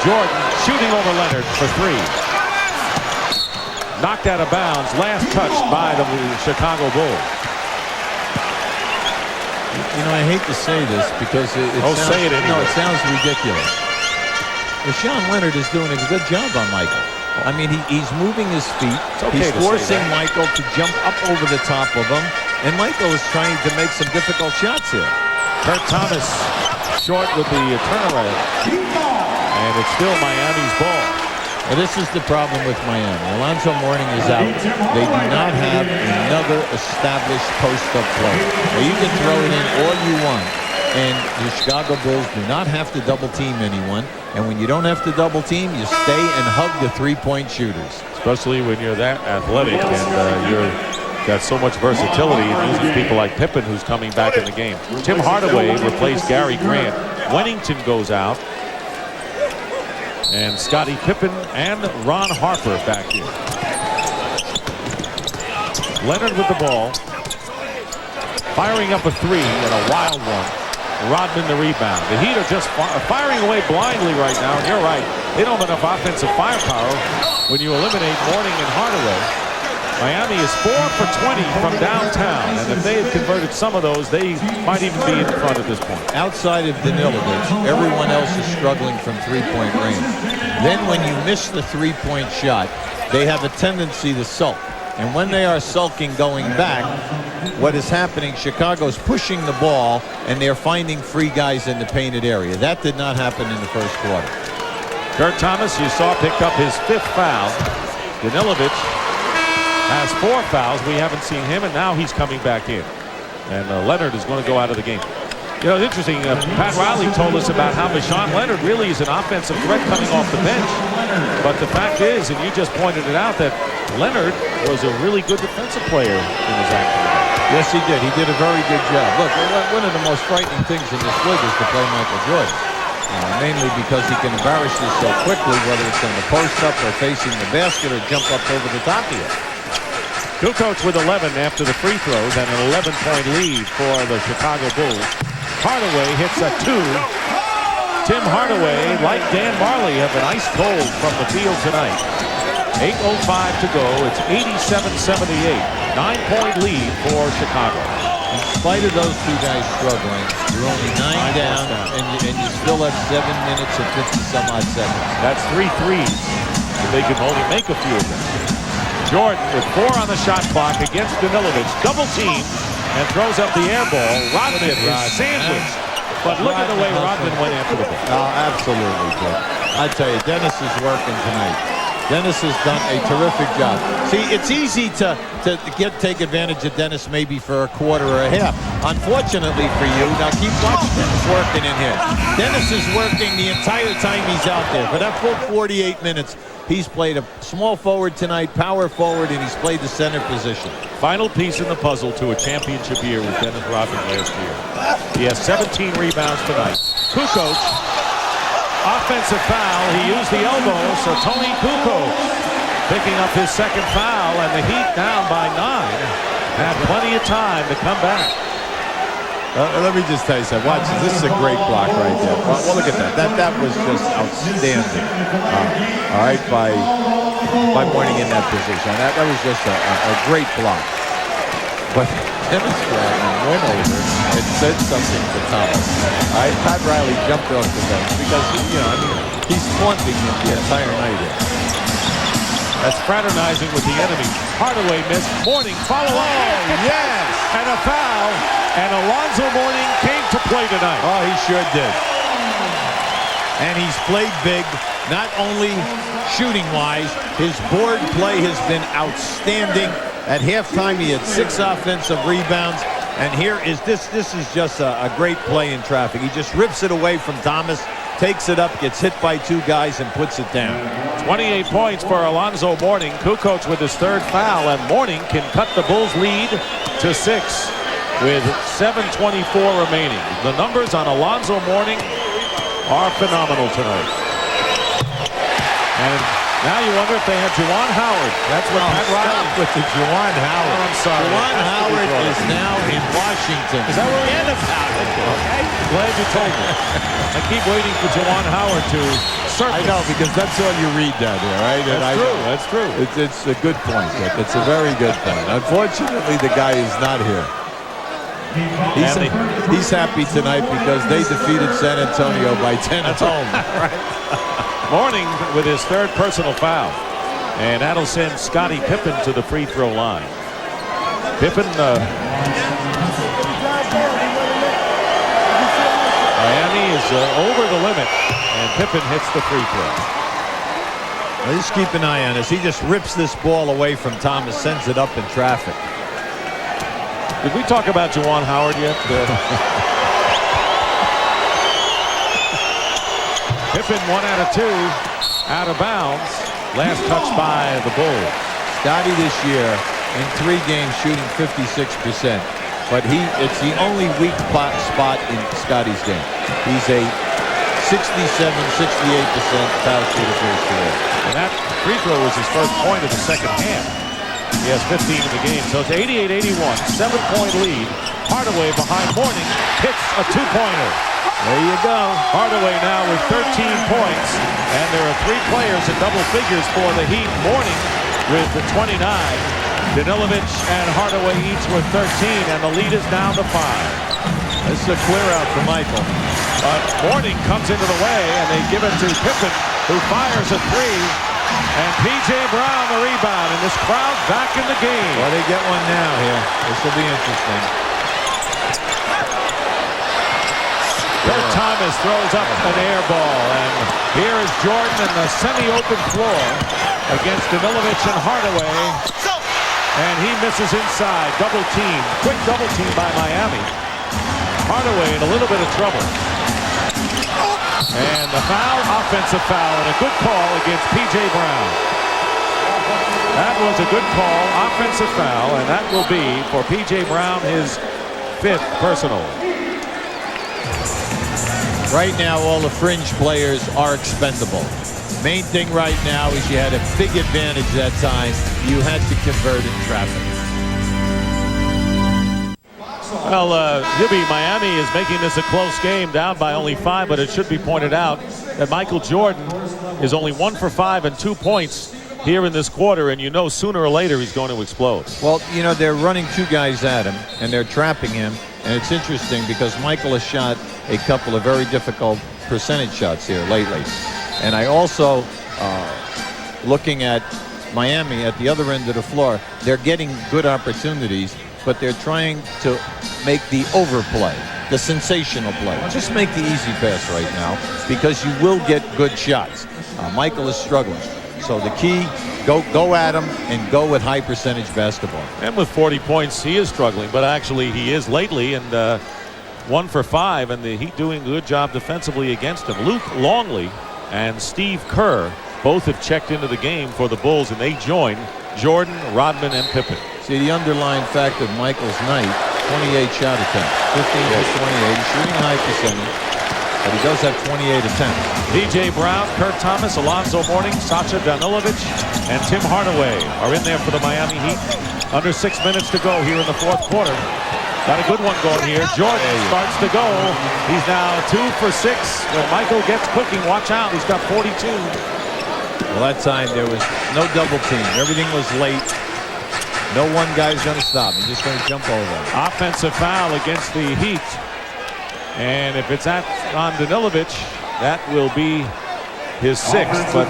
Jordan shooting over Leonard for 3. Knocked out of bounds. Last touched by the Chicago Bulls. I hate to say this because it sounds ridiculous. Vashawn Leonard is doing a good job on Michael. I mean, he's moving his feet. Okay, he's forcing Michael to jump up over the top of him. And Michael is trying to make some difficult shots here. Kurt Thomas short with the turnaround. And it's still Miami's ball. Well, this is the problem with Miami. Alonzo Mourning is out. They do not have another established post-up player. Now, you can throw it in all you want. And the Chicago Bulls do not have to double-team anyone. And when you don't have to double-team, you stay and hug the three-point shooters. Especially when you're that athletic and you're got so much versatility. It uses people like Pippen, who's coming back in the game. Tim Hardaway replaced Gary Grant. Wennington goes out. And Scottie Pippen and Ron Harper back here. Leonard with the ball. Firing up a 3 and a wild one. Rodman the rebound. The Heat are just firing away blindly right now. And you're right. They don't have enough offensive firepower when you eliminate Mourning and Hardaway. Miami is 4 for 20 from downtown. And if they had converted some of those, they might even be in front at this point. Outside of Danilovic, everyone else is struggling from three-point range. Then when you miss the three-point shot, they have a tendency to sulk. And when they are sulking going back, what is happening, Chicago's pushing the ball, and they're finding free guys in the painted area. That did not happen in the first quarter. Kurt Thomas, you saw, picked up his 5th foul. Danilovic has 4 fouls. We haven't seen him, and now he's coming back in. And Leonard is going to go out of the game. You know, it's interesting. Pat Riley told us about how Vashawn Leonard really is an offensive threat coming off the bench. But the fact is, and you just pointed it out, that Leonard was a really good defensive player in his action. Yes, he did. He did a very good job. Look, one of the most frightening things in this league is to play Michael Jordan. Mainly because he can embarrass you so quickly, whether it's in the post-up or facing the basket or jump up over the top of you. Kukoc with 11 after the free throws and an 11-point lead for the Chicago Bulls. Hardaway hits a 2. Tim Hardaway, like Dan Marley, have been ice cold from the field tonight. 8:05 to go. It's 87-78. 9-point lead for Chicago. In spite of those two guys struggling, you're only 9 down, and you still have 7 minutes and 50-some-odd seconds. That's 3 threes. They can only make a few of them. Jordan with 4 on the shot clock against Danilovic. Double team and throws up the air ball. Rodman is sandwiched. But look at the way Rodman went after the ball. Oh, absolutely, Joe. I tell you, Dennis is working tonight. Dennis has done a terrific job. See, it's easy to take advantage of Dennis maybe for a quarter or a half. Unfortunately for you, now keep watching Dennis working in here. Dennis is working the entire time he's out there. For that full 48 minutes, he's played a small forward tonight, power forward, and he's played the center position. Final piece in the puzzle to a championship year with Dennis Rodman last year. He has 17 rebounds tonight. Kukoc, offensive foul. He used the elbow, so Tony Kukoc picking up his 2nd foul, and the Heat down by 9. Had plenty of time to come back. Let me just tell you something. Watch this. This is a great block right there. Well, look at that. That was just outstanding. All right, by by Mourning in that position. That was just a great block. But Dennis Rodman went over and said something to Thomas. Pat Riley jumped off the bench because, he's taunting him the entire night here. That's fraternizing with the enemy. Hardaway missed. Mourning follow up. Oh, yes. And a foul. And Alonzo Mourning came to play tonight. Oh, he sure did. And he's played big, not only shooting-wise. His board play has been outstanding. At halftime, he had 6 offensive rebounds. And here is this is just a great play in traffic. He just rips it away from Thomas, takes it up, gets hit by 2 guys, and puts it down. 28 points for Alonzo Mourning. Kukoc with his 3rd foul, and Mourning can cut the Bulls' lead to 6 with 7:24 remaining. The numbers on Alonzo Mourning are phenomenal tonight. And now you wonder if they have Juwan Howard. That's what Pat Riley with the Juwan Howard. Oh, I'm sorry. Juwan Howard is now in Washington. Is that where he is? Okay. Glad you told me. I keep waiting for Juwan Howard to surface. I know, because that's all you read down here, right? That's true. That's true. It's a good point, Dick. It's a very good point. Unfortunately, the guy is not here. He's happy tonight because they defeated San Antonio by 10 at home. Mourning with his 3rd personal foul. And that'll send Scottie Pippen to the free throw line. Pippen, Miami is over the limit, and Pippen hits the free throw. Now just keep an eye on this. He just rips this ball away from Thomas, sends it up in traffic. Did we talk about Juwan Howard yet? Pippen 1 out of 2, out of bounds. Last touch by the Bulls. Scottie this year in 3 games shooting 56%. But it's the only weak spot in Scottie's game. He's a 67-68% foul shooter for his career. And that free throw was his first point of the second half. He has 15 in the game, so it's 88-81, 7-point lead. Hardaway behind Mourning hits a 2-pointer. There you go. Hardaway now with 13 points, and there are 3 players in double figures for the Heat. Mourning with the 29. Danilovic and Hardaway each with 13, and the lead is down to 5. This is a clear out for Michael. But Mourning comes into the way, and they give it to Pippen, who fires a 3. And P.J. Brown the rebound, and this crowd back in the game. Well, they get one now here. This will be interesting. Kurt Thomas throws up an air ball, and here is Jordan in the semi-open floor against Danilovic and Hardaway. And he misses inside. Double team. Quick double team by Miami. Hardaway in a little bit of trouble. And the foul, offensive foul, and a good call against P.J. Brown. That was a good call, offensive foul, and that will be, for P.J. Brown, his 5th personal. Right now, all the fringe players are expendable. Main thing right now is you had a big advantage that time. You had to convert in traffic. Well, Gibby, Miami is making this a close game, down by only 5, but it should be pointed out that Michael Jordan is only 1 for 5 and 2 points here in this quarter, and sooner or later he's going to explode. Well, they're running 2 guys at him, and they're trapping him, and it's interesting because Michael has shot a couple of very difficult percentage shots here lately. And I also, looking at Miami at the other end of the floor, they're getting good opportunities, but they're trying to make the overplay, the sensational play. Just make the easy pass right now because you will get good shots. Michael is struggling. So the key, go at him and go with high percentage basketball. And with 40 points, he is struggling, but actually he is lately, and 1 for 5, and the Heat doing a good job defensively against him. Luke Longley and Steve Kerr both have checked into the game for the Bulls, and they join Jordan, Rodman, and Pippen. See, the underlying fact of Michael's night, 28 shot attempts, 15 for 28, he's shooting high percentage, but he does have 28 attempts. P.J. Brown, Kurt Thomas, Alonzo Mourning, Sacha Danilovic, and Tim Hardaway are in there for the Miami Heat. Under 6 minutes to go here in the 4th quarter. Got a good one going here. Jordan starts to go. He's now 2 for 6. When Michael gets cooking, watch out. He's got 42. Well, that time there was no double team. Everything was late. No one guy's going to stop. He's just going to jump over. Offensive foul against the Heat. And if it's on Danilovic, that will be his sixth, but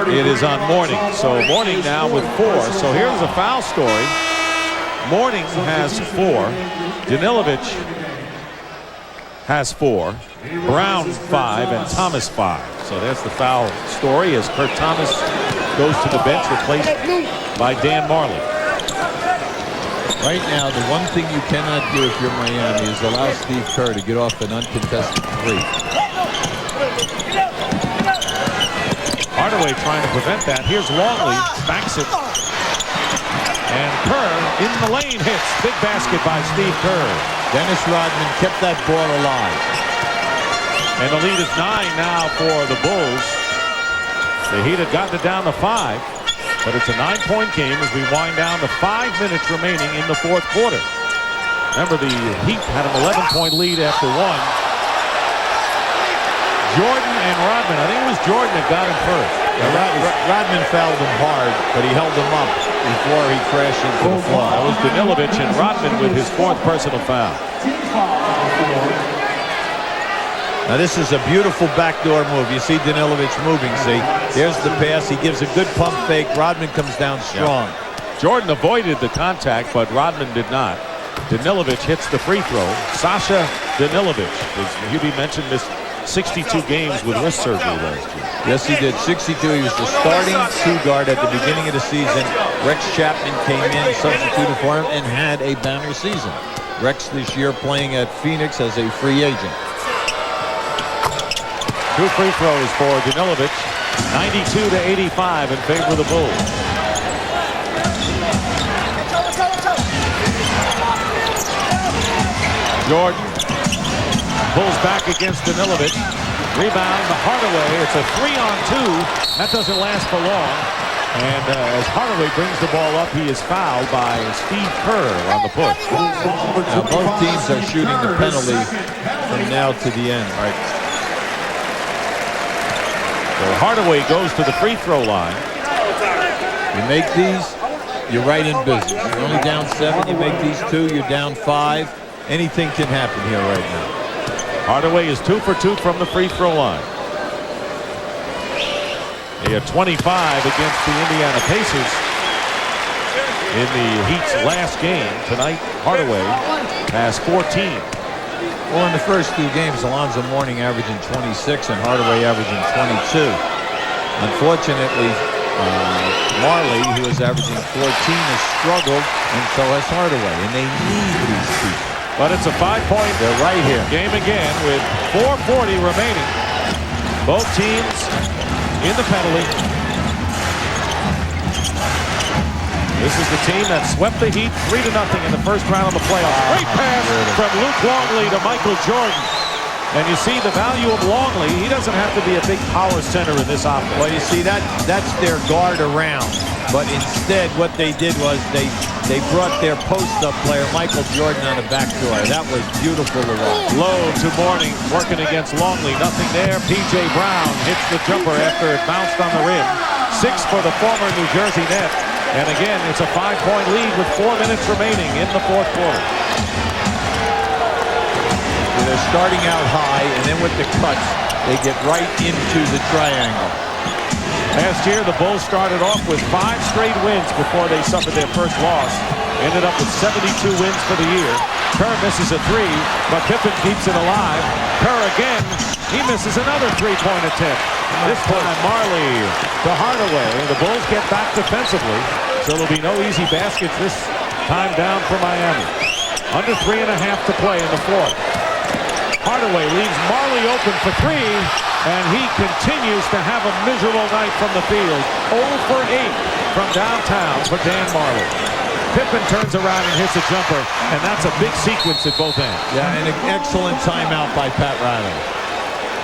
it is on Mourning. So Mourning now with 4. So here's a foul story. Mourning has 4. Danilovic has 4. Brown 5 and Thomas 5. So that's the foul story as Kurt Thomas goes to the bench, replaced by Dan Marley. Right now, the one thing you cannot do if you're Miami is allow Steve Kerr to get off an uncontested 3. Hardaway trying to prevent that. Here's Longley, backs it. And Kerr in the lane hits. Big basket by Steve Kerr. Dennis Rodman kept that ball alive. And the lead is 9 now for the Bulls. The Heat had gotten it down to 5. But it's a 9-point game as we wind down to 5 minutes remaining in the fourth quarter. Remember, the Heat had an 11-point lead after 1. Jordan and Rodman. I think it was Jordan that got him first. Rodman fouled him hard, but he held him up before he crashed into the floor. That was Danilovic and Rodman with his 4th personal foul. Now this is a beautiful backdoor move. You see Danilovic moving, see? Here's the pass. He gives a good pump fake. Rodman comes down strong. Yeah. Jordan avoided the contact, but Rodman did not. Danilovic hits the free throw. Sasha Danilovic, as Hubie mentioned, missed 62 games with wrist surgery last year. Yes, he did. 62. He was the starting 2 guard at the beginning of the season. Rex Chapman came in, substituted for him, and had a banner season. Rex this year playing at Phoenix as a free agent. 2 free throws for Danilovic. 92-85 in favor of the Bulls. Jordan pulls back against Danilovic. Rebound to Hardaway. It's a 3-on-2. That doesn't last for long. And as Hardaway brings the ball up, he is fouled by Steve Kerr on the push. Now both teams are shooting the penalty from now to the end. Right. So Hardaway goes to the free throw line. You make these, you're right in business. You're only down 7. You make these 2, you're down 5. Anything can happen here right now. Hardaway is 2 for 2 from the free throw line. He had 25 against the Indiana Pacers in the Heat's last game. Tonight, Hardaway has 14. Well, in the first 2 games, Alonzo Mourning averaging 26 and Hardaway averaging 22. Unfortunately, Marley, who is averaging 14, has struggled, and so has Hardaway, and they need these people. But it's a 5-point They're right here. game again with 4:40 remaining. Both teams in the penalty. This is the team that swept the Heat 3-0 in the first round of the playoffs. Great pass from Luke Longley to Michael Jordan. And you see the value of Longley. He doesn't have to be a big power center in this offense. Well, you see, that's their guard around. But instead, what they did was they brought their post-up player, Michael Jordan, on the backdoor. That was beautiful to watch. Low to Mourning, working against Longley. Nothing there. P.J. Brown hits the jumper after it bounced on the rim. 6 for the former New Jersey net. And again, it's a 5-point lead with 4 minutes remaining in the fourth quarter. They're starting out high, and then with the cuts, they get right into the triangle. Last year, the Bulls started off with 5 straight wins before they suffered their first loss. Ended up with 72 wins for the year. Kerr misses a 3, but Pippen keeps it alive. Kerr again, he misses another 3-point attempt. This time, Marley to Hardaway. The Bulls get back defensively, so there'll be no easy baskets this time down for Miami. Under 3.5 to play in the fourth. Hardaway leaves Marley open for 3, and he continues to have a miserable night from the field. 0 for 8 from downtown for Dan Marley. Pippen turns around and hits a jumper, and that's a big sequence at both ends. Yeah, and an excellent timeout by Pat Riley.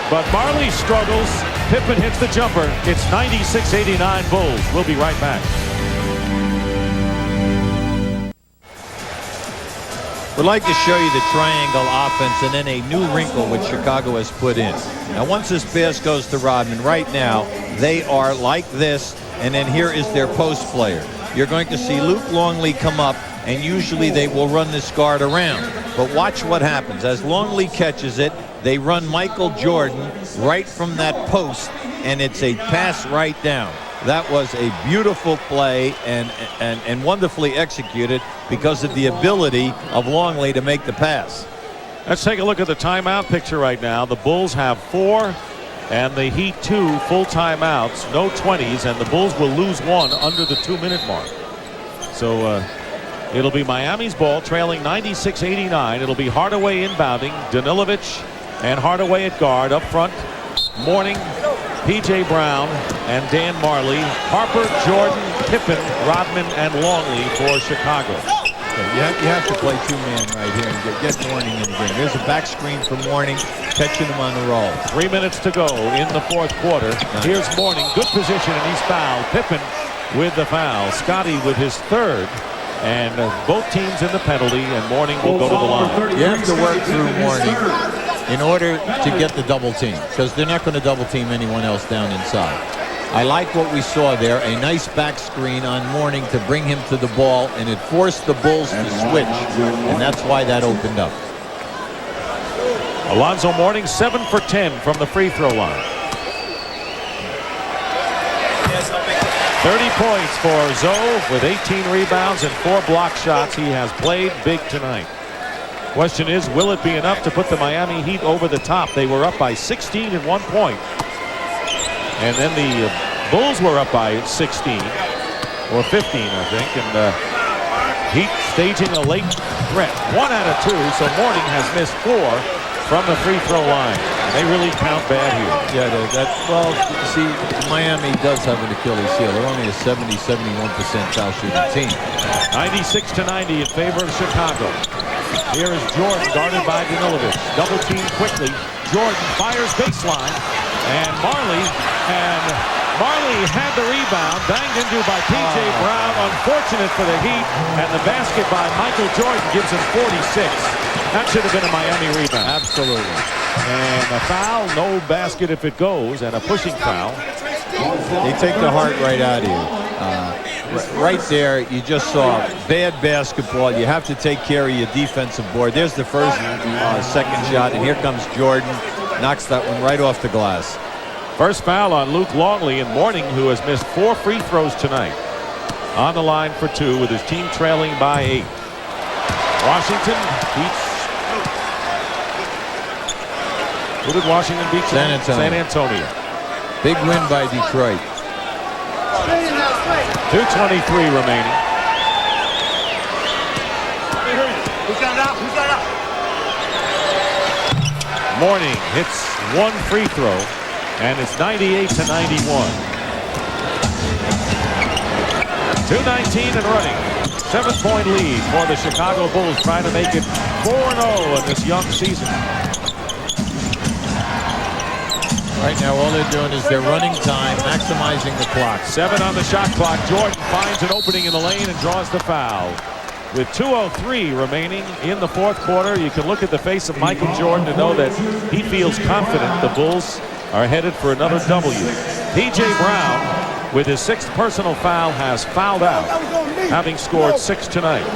But Marley struggles. Pippen hits the jumper. It's 96-89 Bulls. We'll be right back. Would like to show you the triangle offense and then a new wrinkle which Chicago has put in. Now, once this pass goes to Rodman, right now, they are like this, and then here is their post player. You're going to see Luke Longley come up, and usually they will run this guard around. But watch what happens. As Longley catches it, they run Michael Jordan right from that post, and it's a pass right down. That was a beautiful play and wonderfully executed because of the ability of Longley to make the pass. Let's take a look at the timeout picture right now. The Bulls have 4 and the Heat 2 full timeouts, no 20s, and the Bulls will lose 1 under the 2-minute mark. So it'll be Miami's ball, trailing 96-89. It'll be Hardaway inbounding, Danilovic and Hardaway at guard. Up front, Mourning, P.J. Brown, and Dan Marley. Harper, Jordan, Pippen, Rodman, and Longley for Chicago. You have to play two-man right here and get Mourning in the game. There's a back screen for Mourning, catching him on the roll. 3 minutes to go in the fourth quarter. Here's Mourning, good position, and he's fouled. Pippen with the foul. Scotty with his third. And both teams in the penalty, and Mourning will go to the line. You have to work through Mourning in order to get the double team, because they're not going to double team anyone else down inside. I like what we saw there, a nice back screen on Mourning to bring him to the ball, and it forced the Bulls to switch, and that's why that opened up. Alonzo Mourning 7 for 10 from the free throw line. 30 points for Zoe with 18 rebounds and 4 block shots. He has played big tonight. Question is, will it be enough to put the Miami Heat over the top? They were up by 16 at one point. And then the Bulls were up by 16 or 15, I think. And Heat staging a late threat. 1 out of 2, so Mourning has missed 4 from the free throw line. They really count bad here. Yeah, well, see, Miami does have an Achilles heel. They're only a 70-71% foul shooting team. 96-90 in favor of Chicago. Here is Jordan, guarded by Danilovic. Double team quickly. Jordan fires baseline, and Marley had the rebound, banged into by P.J. Brown. Unfortunate for the Heat, and the basket by Michael Jordan gives him 46. That should have been a Miami rebound. Absolutely. And a foul, no basket if it goes, and a pushing foul. They take the heart right out of you. Right there, you just saw bad basketball. You have to take care of your defensive board. There's the first, second shot, and here comes Jordan. Knocks that one right off the glass. First foul on Luke Longley, and Mourning, who has missed 4 free throws tonight. On the line for 2 with his team trailing by 8. Washington beats. Who did Washington beat? San Antonio. Big win by Detroit. 2:23 remaining. Mourning hits 1 free throw, and it's 98-91. 2:19 and running. 7-point lead for the Chicago Bulls, trying to make it 4-0 in this young season. Right now, all they're doing is they're running time, maximizing the clock. 7 on the shot clock. Jordan finds an opening in the lane and draws the foul. With 2:03 remaining in the fourth quarter, you can look at the face of Michael Jordan to know that he feels confident the Bulls are headed for another W. P.J. Brown, with his 6th personal foul, has fouled out, having scored 6 tonight.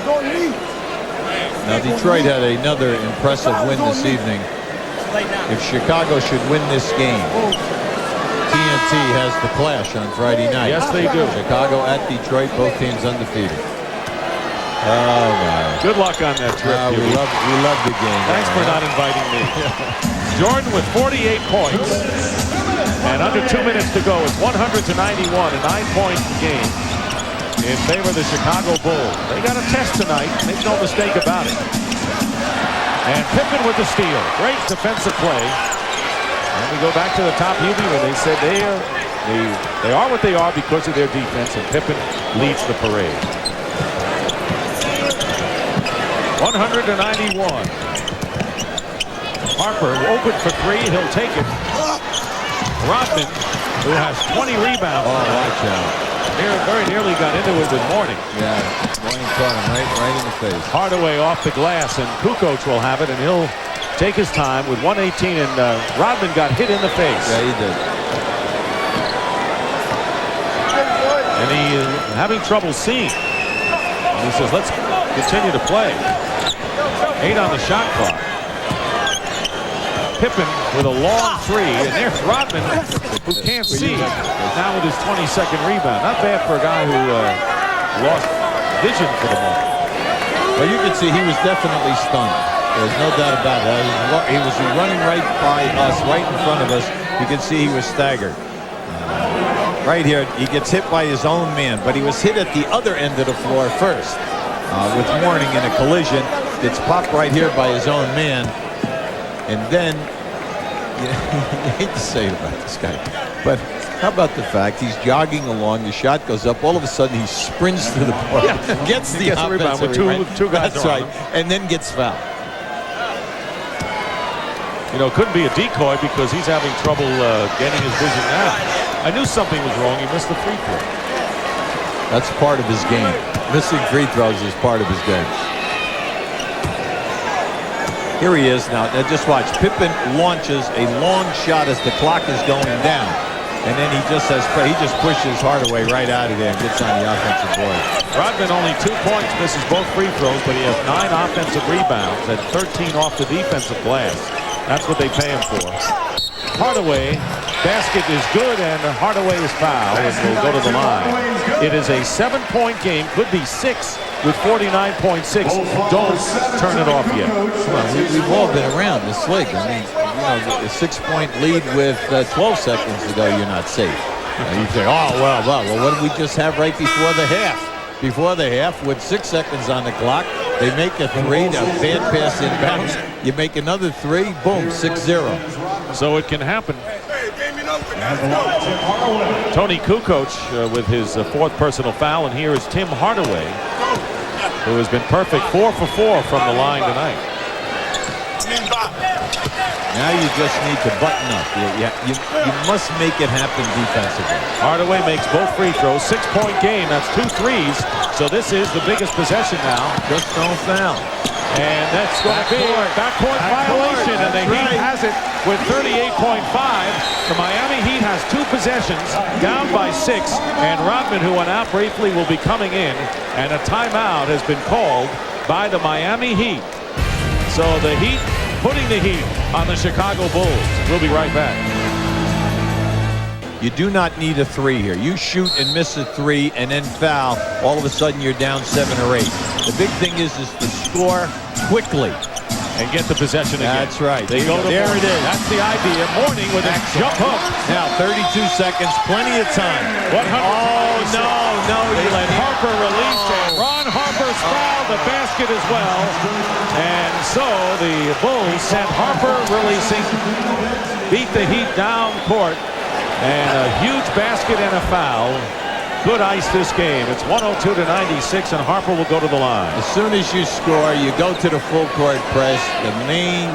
Now, Detroit had another impressive win this evening. If Chicago should win this game, TNT has the clash on Friday night. Yes, they do. Chicago at Detroit, both teams undefeated. Oh, my. Good luck on that trip. We love the game. Thanks for not inviting me. Jordan with 48 points. And under 2 minutes to go, it's 100-91, a 9-point game in favor of the Chicago Bulls. They got a test tonight. Make no mistake about it. And Pippen with the steal. Great defensive play. And we go back to the top Hubie when they said they are what they are because of their defense, and Pippen leads the parade. 100-91. Harper open for 3. He'll take it. Rodman, who has 20 rebounds. Oh, watch out. very nearly got into it with Mourning. Yeah, Mourning caught him right in the face. Hardaway off the glass, and Kukoc will have it, and he'll take his time with 1:18, and Rodman got hit in the face. Yeah, he did. And he is having trouble seeing. And he says, let's continue to play. 8 on the shot clock. Pippen with a long three, and there's Rodman, who can't see, now with his 22nd rebound. Not bad for a guy who lost vision for the moment. Well, you can see he was definitely stunned. There's no doubt about it. He was running right by us, right in front of us. You can see he was staggered. Right here, he gets hit by his own man, but he was hit at the other end of the floor first. With Mourning in a collision. It's popped right here by his own man. And then, you hate to say it about this guy, but how about the fact he's jogging along, the shot goes up, all of a sudden he sprints to the ball, gets the rebound with two guys. That's right, and then gets fouled. You know, it couldn't be a decoy because he's having trouble getting his vision now. I knew something was wrong. He missed the free throw. That's part of his game. Missing free throws is part of his game. Here he is now. Now just watch. Pippen launches a long shot as the clock is going down, and then he just pushes Hardaway right out of there and gets on the offensive board. Rodman only 2 points, misses both free throws, but he has 9 offensive rebounds and 13 off the defensive glass. That's what they pay him for. Hardaway, basket is good, and Hardaway is fouled and will go to the line. It is a 7-point game, could be 6 with 49.6. Don't turn it off yet. Well, we've all been around this league. I mean, you know, a 6-point lead with 12 seconds to go, you're not safe. And you say, oh, well, what did we just have right before the half? Before the half, with 6 seconds on the clock, they make a 3, a bad pass inbounds. You make another 3, boom, 6-0. So it can happen. Tony Kukoc with his 4th personal foul, and here is Tim Hardaway, who has been perfect 4 for 4 from the line tonight. Now you just need to button up. You must make it happen defensively. Hardaway makes both free throws. 6-point game. That's 2 threes. So this is the biggest possession now. Just don't foul. And that's going to be a backcourt violation. And the Heat has it with 38.5. The Miami Heat has 2 possessions, down by 6. And Rodman, who went out briefly, will be coming in. And a timeout has been called by the Miami Heat. So the Heat putting the heat on the Chicago Bulls. We'll be right back. You do not need a 3 here. You shoot and miss a 3 and then foul. All of a sudden you're down 7 or 8. The big thing is to score quickly and get the possession again. That's right. They go to there it is. That's the idea. Mourning with a jump hook. Now 32 seconds, plenty of time. No. They let Harper release, and Ron Harper's fouled the basket as well. And so the Bulls sent Harper releasing, beat the Heat down court, and a huge basket and a foul. Good ice this game. It's 102-96, and Harper will go to the line. As soon as you score, you go to the full court press. The main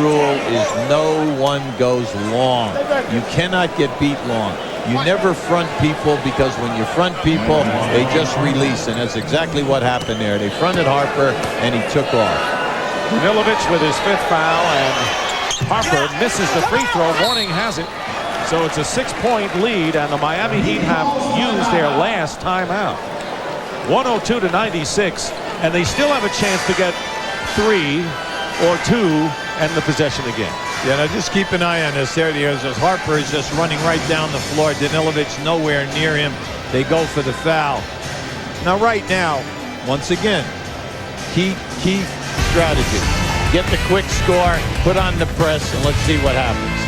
rule is no one goes long. You cannot get beat long. You never front people, because when you front people, they just release, and that's exactly what happened there. They fronted Harper, and he took off. Milovic with his 5th foul, and Harper misses the free throw. Mourning has it. So it's a 6-point lead, and the Miami Heat have used their last timeout. 102-96, and they still have a chance to get 3 or 2 and the possession again. Yeah, now just keep an eye on this. There he is. Harper is just running right down the floor. Danilovic nowhere near him. They go for the foul. Now, right now, once again, key strategy. Get the quick score, put on the press, and let's see what happens.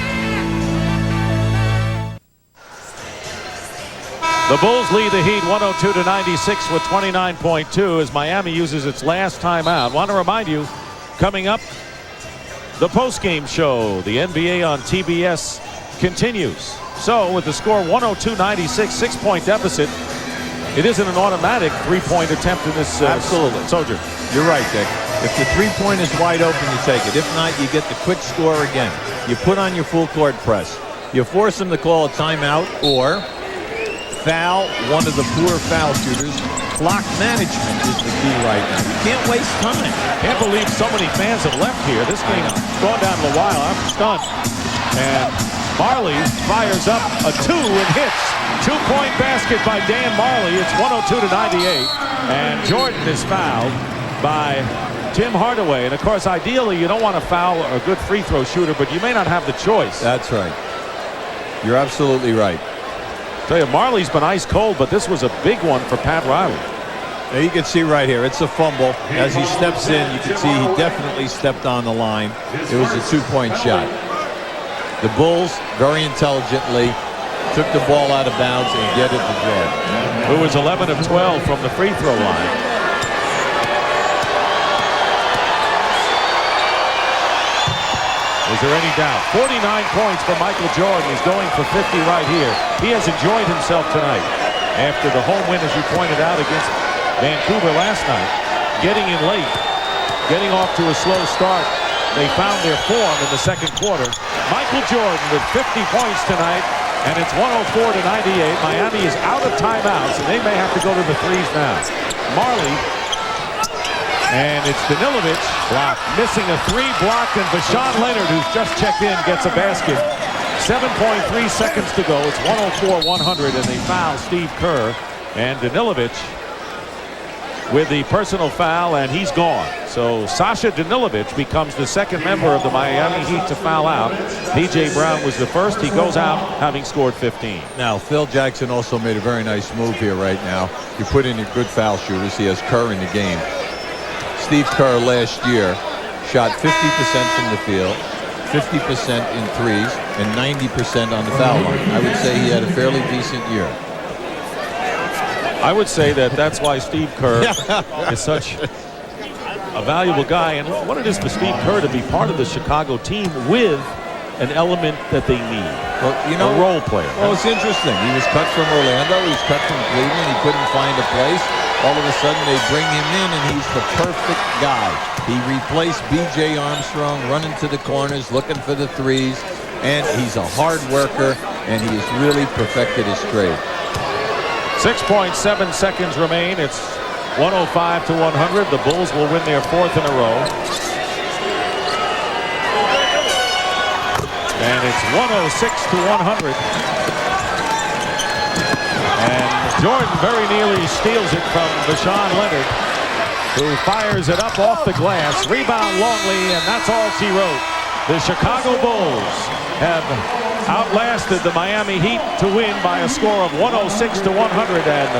The Bulls lead the Heat 102-96 with 29.2 as Miami uses its last timeout. Want to remind you, coming up, the postgame show, the NBA on TBS, continues. So with the score 102-96, 6-point deficit, it isn't an automatic 3-point attempt in this soldier. You're right, Dick. If the 3-point is wide open, you take it. If not, you get the quick score again. You put on your full court press. You force them to call a timeout, or foul one of the poor foul shooters. Clock management is the key right now. You can't waste time. Can't believe so many fans have left here. This game's gone down to a while. I'm stunned. And Marley fires up a 2 and hits. 2-point basket by Dan Marley. It's 102-98. And Jordan is fouled by Tim Hardaway. And of course, ideally, you don't want to foul a good free throw shooter, but you may not have the choice. That's right. You're absolutely right. Tell you, Marley's been ice cold, but this was a big one for Pat Riley. Now you can see right here, it's a fumble. As he steps in, you can see he definitely stepped on the line. It was a 2-point shot. The Bulls, very intelligently, took the ball out of bounds and get it to Jordan, who was 11 of 12 from the free throw line. Is there any doubt? 49 points for Michael Jordan. He's going for 50 right here. He has enjoyed himself tonight after the home win, as you pointed out, against Vancouver last night. Getting in late, getting off to a slow start. They found their form in the second quarter. Michael Jordan with 50 points tonight, and it's 104-98. Miami is out of timeouts, and they may have to go to the threes now. Marley. And it's Danilovic blocked, missing a 3 blocked, and Bashan Leonard, who's just checked in, gets a basket. 7.3 seconds to go. It's 104-100, and they foul Steve Kerr. And Danilovic with the personal foul, and he's gone. So Sasha Danilovic becomes the second member of the Miami Heat to foul out. P.J. Brown was the first. He goes out having scored 15. Now, Phil Jackson also made a very nice move here right now. You put in your good foul shooters. He has Kerr in the game. Steve Kerr last year shot 50% from the field, 50% in threes, and 90% on the foul line. I would say he had a fairly decent year. I would say that that's why Steve Kerr is such a valuable guy, and what it is for Steve Kerr to be part of the Chicago team with an element that they need. Well, you know, a role player. Well, it's interesting. He was cut from Orlando. He was cut from Cleveland. He couldn't find a place. All of a sudden, they bring him in, and he's the perfect guy. He replaced B.J. Armstrong, running to the corners, looking for the threes, and he's a hard worker, and he has really perfected his trade. 6.7 seconds remain. It's 105-100. The Bulls will win their 4th in a row. And it's 106-100. And Jordan very nearly steals it from Bashan Leonard, who fires it up off the glass. Rebound Longley, and that's all she wrote. The Chicago Bulls have outlasted the Miami Heat to win by a score of 106-100. And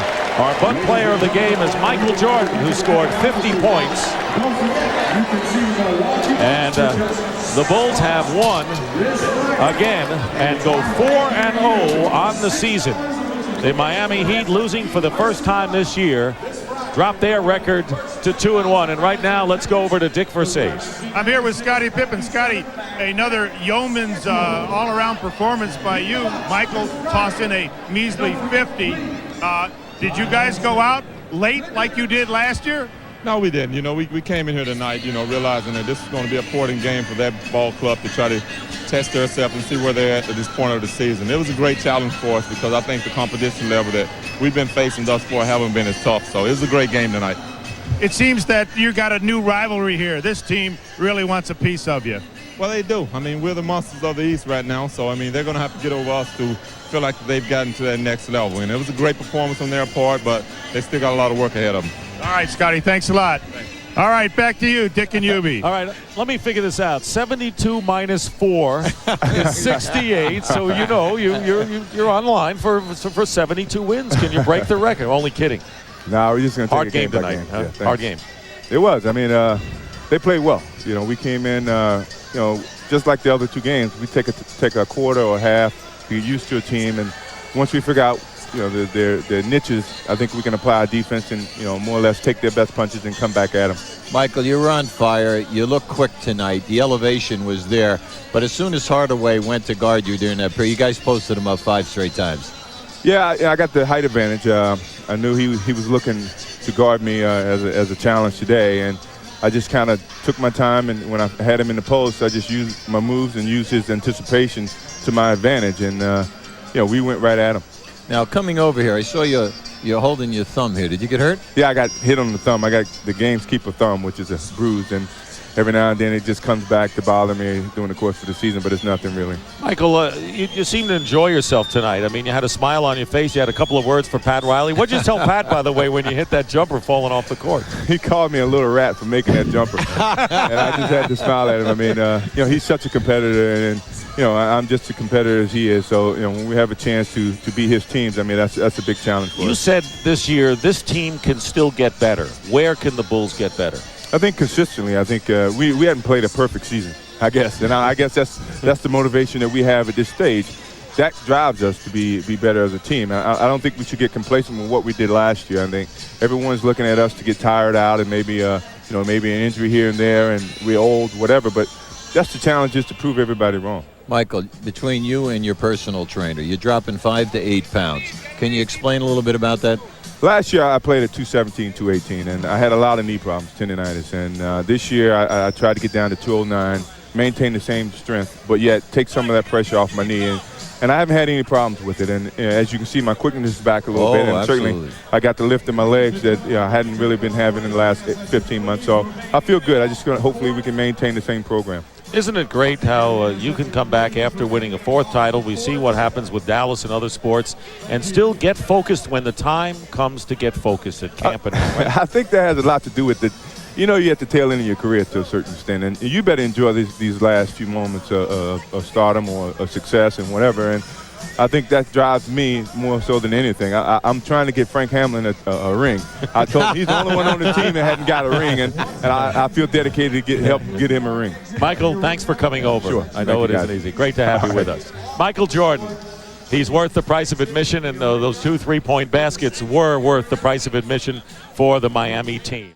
our butt player of the game is Michael Jordan, who scored 50 points. And the Bulls have won again and go 4-0 on the season. The Miami Heat, losing for the first time this year, dropped their record to 2-1. And right now, let's go over to Dick Versace. I'm here with Scottie Pippen. Scottie, another yeoman's all-around performance by you. Michael tossed in a measly 50. Did you guys go out late like you did last year? No, we didn't. You know, we came in here tonight, you know, realizing that this is going to be an important game for that ball club to try to test themselves and see where they're at this point of the season. It was a great challenge for us because I think the competition level that we've been facing thus far haven't been as tough. So it was a great game tonight. It seems that you got a new rivalry here. This team really wants a piece of you. Well, they do. I mean, we're the monsters of the East right now. So, I mean, they're going to have to get over us to feel like they've gotten to that next level. And it was a great performance on their part, but they still got a lot of work ahead of them. All right, Scottie, thanks a lot. Thanks. All right, back to you, Dick and Ubi. All right, let me figure this out. 72 minus 4 is 68. So you know you're on line for 72 wins. Can you break the record? Only kidding. No, we're just going to take hard game tonight. Game. Huh? Yeah, hard game. It was. I mean, they played well. You know, we came in. You know, just like the other two games, we take a quarter or half, get used to a team, and once we figure out, you know, their niches, I think we can apply our defense and, you know, more or less take their best punches and come back at them. Michael, you were on fire. You look quick tonight. The elevation was there. But as soon as Hardaway went to guard you during that period, you guys posted him up 5 straight times. Yeah, I got the height advantage. I knew he was looking to guard me as a challenge today, and I just kind of took my time, and when I had him in the post, I just used my moves and used his anticipation to my advantage, and you know, we went right at him. Now, coming over here, I saw you're holding your thumb here. Did you get hurt? Yeah, I got hit on the thumb. I got the gamekeeper thumb, which is a bruise, and every now and then it just comes back to bother me during the course of the season, but it's nothing really. Michael, you seem to enjoy yourself tonight. I mean, you had a smile on your face. You had a couple of words for Pat Riley. What'd you tell Pat, by the way, when you hit that jumper falling off the court? He called me a little rat for making that jumper, and I just had to smile at him. I mean, he's such a competitor, and I'm just as competitor as he is. So, when we have a chance to beat his teams, I mean, that's a big challenge for us. You said this year this team can still get better. Where can the Bulls get better? I think consistently. I think we hadn't played a perfect season, I guess, and I guess that's the motivation that we have at this stage. That drives us to be better as a team. I don't think we should get complacent with what we did last year. I think everyone's looking at us to get tired out and maybe maybe an injury here and there, and we're old, whatever. But that's the challenge, is to prove everybody wrong. Michael, between you and your personal trainer, you're dropping 5 to 8 pounds. Can you explain a little bit about that? Last year I played at 217, 218, and I had a lot of knee problems, tendinitis. And this year I tried to get down to 209, maintain the same strength, but yet take some of that pressure off my knee. And I haven't had any problems with it. And as you can see, my quickness is back a little bit. And absolutely. Certainly I got the lift in my legs that I hadn't really been having in the last 15 months. So I feel good. I just hopefully we can maintain the same program. Isn't it great how you can come back after winning a 4th title? We see what happens with Dallas and other sports, and still get focused when the time comes to get focused at camp. I think that has a lot to do with it. You're at the tail end of your career to a certain extent, and you better enjoy these last few moments of stardom or success and whatever. And I think that drives me more so than anything. I'm trying to get Frank Hamlin a ring. I told him he's the only one on the team that hadn't got a ring, and I feel dedicated to help get him a ring. Michael, thanks for coming over. Sure. I know it isn't easy. Great to have you with us. Michael Jordan, he's worth the price of admission, and those 2 3-point baskets were worth the price of admission for the Miami team.